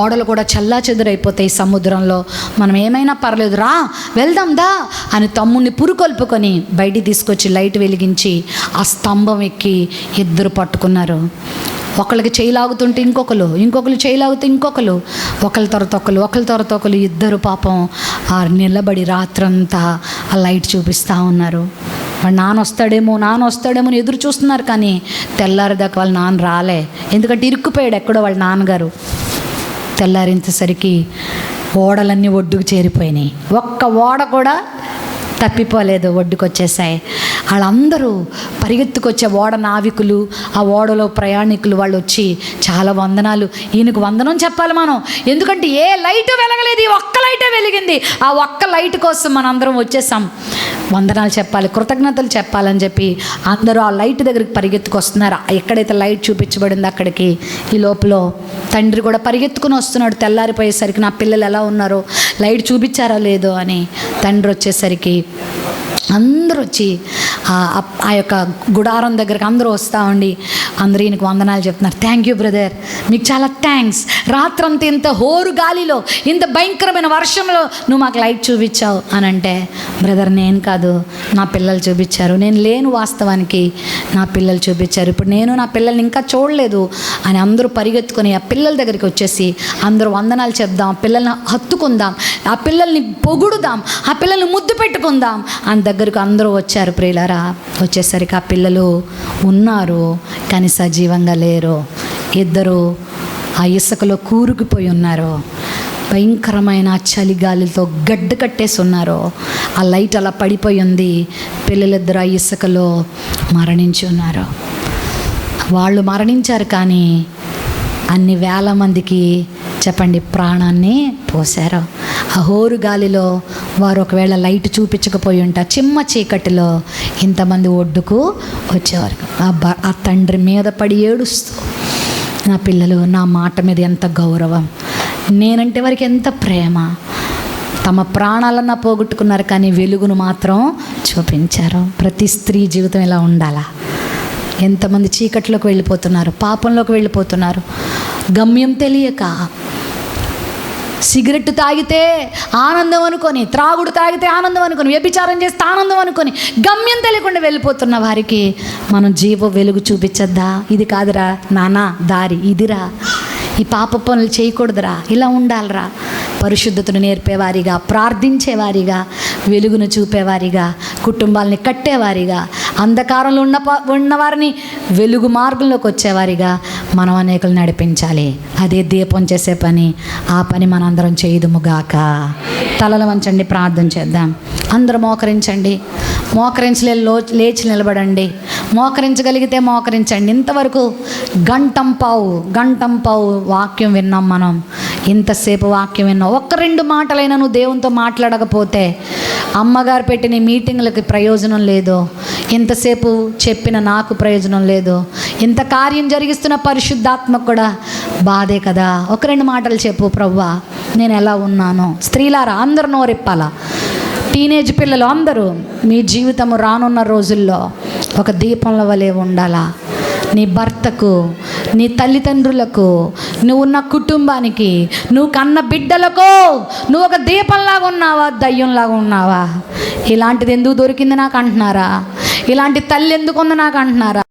A: ఓడలు కూడా చల్లా చెదురైపోతాయి సముద్రంలో, మనం ఏమైనా పర్లేదు రా వెళ్దాం దా అని తమ్ముడిని పురుకొల్పుకొని బయటికి తీసుకొచ్చి లైట్ వెలిగించి ఆ స్తంభం ఎక్కి 2 పట్టుకున్నారు. ఒకళ్ళకి చేయి లాగుతుంటే ఇంకొకరు చేయి లాగుతూ ఇంకొకరు, ఒకరి తర్వాత ఒకరు 2 పాపం ఆ నిలబడి రాత్రంతా ఆ లైట్ చూపిస్తూ ఉన్నారు. వాడు నాన్న వస్తాడేమో ఎదురు చూస్తున్నారు. కానీ తెల్లారిదాకా వాళ్ళ నాన్న రాలే. ఎందుకంటే ఇరుక్కుపోయాడు ఎక్కడో వాళ్ళ నాన్నగారు. తెల్లారించేసరికి ఓడలన్నీ ఒడ్డుకు చేరిపోయినాయి. ఒక్క ఓడ కూడా తప్పిపోలేదు, ఒడ్డుకు వచ్చేసాయి. వాళ్ళందరూ పరిగెత్తుకొచ్చే ఓడ నావికులు, ఆ ఓడలో ప్రయాణికులు వాళ్ళు వచ్చి చాలా వందనాలు, ఈయనకు వందనం చెప్పాలి మనం, ఎందుకంటే ఏ లైట్ వెలగలేదు, ఈ ఒక్క లైటే వెలిగింది. ఆ ఒక్క లైట్ కోసం మనం అందరం వచ్చేసాం, వందనాలు చెప్పాలి, కృతజ్ఞతలు చెప్పాలని చెప్పి అందరూ ఆ లైట్ దగ్గరికి పరిగెత్తుకొస్తున్నారు. ఎక్కడైతే లైట్ చూపించబడిందో అక్కడికి. ఈ లోపల తండ్రి కూడా పరిగెత్తుకుని వస్తున్నాడు. తెల్లారిపోయేసరికి నా పిల్లలు ఎలా ఉన్నారో, లైట్ చూపించారా లేదో అని. తండ్రి వచ్చేసరికి అందరూ వచ్చి ఆ యొక్క గుడారం దగ్గరికి అందరూ వస్తూ ఉండి అందరూ ఈయనకు వందనాలు చెప్తున్నారు. థ్యాంక్ యూ బ్రదర్, మీకు చాలా థ్యాంక్స్, రాత్రంతా ఇంత హోరు గాలిలో, ఇంత భయంకరమైన వర్షంలో నువ్వు మాకు లైట్ చూపించావు అని అంటే, బ్రదర్ నేను కాదు, నా పిల్లలు చూపించారు, నేను లేను వాస్తవానికి, నా పిల్లలు చూపించారు, ఇప్పుడు నేను నా పిల్లల్ని ఇంకా చూడలేదు అని అందరూ పరిగెత్తుకొని ఆ పిల్లల దగ్గరికి వచ్చేసి అందరూ వందనాలు చెప్దాం, పిల్లల్ని హత్తుకుందాం, ఆ పిల్లల్ని పొగుడుదాం, ఆ పిల్లల్ని ముద్దు పెట్టుకుందాం అని దగ్గరకు అందరూ వచ్చారు. ప్రియులారా, వచ్చేసరికి ఆ పిల్లలు ఉన్నారు కానీ సజీవంగా లేరు. 2 ఆ ఇసుకలో కూరుకుపోయి ఉన్నారు. భయంకరమైన చలిగాలితో గడ్డ కట్టేసి ఉన్నారు. ఆ లైట్ అలా పడిపోయి ఉంది. పిల్లలిద్దరు ఆ ఇసుకలో మరణించి ఉన్నారు. వాళ్ళు మరణించారు కానీ అన్ని వేల మందికి చెప్పండి ప్రాణాన్ని పోశారు. ఆ హోరు గాలిలో వారు ఒకవేళ లైట్ చూపించకపోయి ఉంటా, చిమ్మ చీకటిలో ఇంతమంది ఒడ్డుకు వచ్చేవారు. ఆ తండ్రి మీద పడి ఏడుస్తూ, నా పిల్లలు నా మాట మీద ఎంత గౌరవం, నేనంటే వారికి ఎంత ప్రేమ. తమ ప్రాణాలన్నా పోగొట్టుకున్నారు కానీ వెలుగును మాత్రం చూపించారు. ప్రతి స్త్రీ జీవితం ఇలా ఉండాలా? ఎంతమంది చీకట్లోకి వెళ్ళిపోతున్నారు, పాపంలోకి వెళ్ళిపోతున్నారు, గమ్యం తెలియక. సిగరెట్ తాగితే ఆనందం అనుకొని, త్రాగుడు తాగితే ఆనందం అనుకొని, వ్యభిచారం చేస్తే ఆనందం అనుకొని గమ్యం తెలియకుండా వెళ్ళిపోతున్న వారికి మనం జీవ వెలుగు చూపించద్దా? ఇది కాదురా నానా దారి, ఇదిరా, ఈ పాప పనులు చేయకూడదురా, ఇలా ఉండాలిరా. పరిశుద్ధతను నేర్పేవారిగా, ప్రార్థించేవారిగా, వెలుగును చూపేవారిగా, కుటుంబాలని కట్టేవారిగా, అంధకారంలో ఉన్నవారిని వెలుగు మార్గంలోకి వచ్చేవారిగా మనం అనేకులు నడిపించాలి. అదే దీపం చేసే పని. ఆ పని మనందరం చేయదుముగాక. తలలు వంచండి, ప్రార్థన చేద్దాం. అందరూ మోకరించండి. లేచి నిలబడండి. మోకరించగలిగితే మోకరించండి. ఇంతవరకు గంటం పావు వాక్యం విన్నాం మనం. ఇంతసేపు వాక్యం విన్నాం. 1-2 మాటలైనా నువ్వు దేవునితో మాట్లాడకపోతే అమ్మగారు పెట్టిన మీటింగ్లకి ప్రయోజనం లేదు. ఇంతసేపు చెప్పిన నాకు ప్రయోజనం లేదు. ఇంత కార్యం జరిగిస్తున్న పరిశుద్ధాత్మకు కూడా బాధే కదా. 1-2 మాటలు చెప్పు, ప్రభువా నేను ఎలా ఉన్నానో. స్త్రీలారా అందరూ నోరెప్పాలా. టీనేజ్ పిల్లలు అందరూ మీ జీవితము రానున్న రోజుల్లో ఒక దీపంల వలె ఉండాలా. నీ భర్తకు, నీ తల్లిదండ్రులకు, నువ్వు ఉన్న కుటుంబానికి, నువ్వు కన్న బిడ్డలకు నువ్వు ఒక దీపంలాగా ఉన్నావా, దయ్యంలాగా ఉన్నావా? ఇలాంటిది ఎందుకు దొరికింది నాకు అంటున్నారా? ఇలాంటి తల్లి ఎందుకు ఉంది నాకు అంటున్నారా?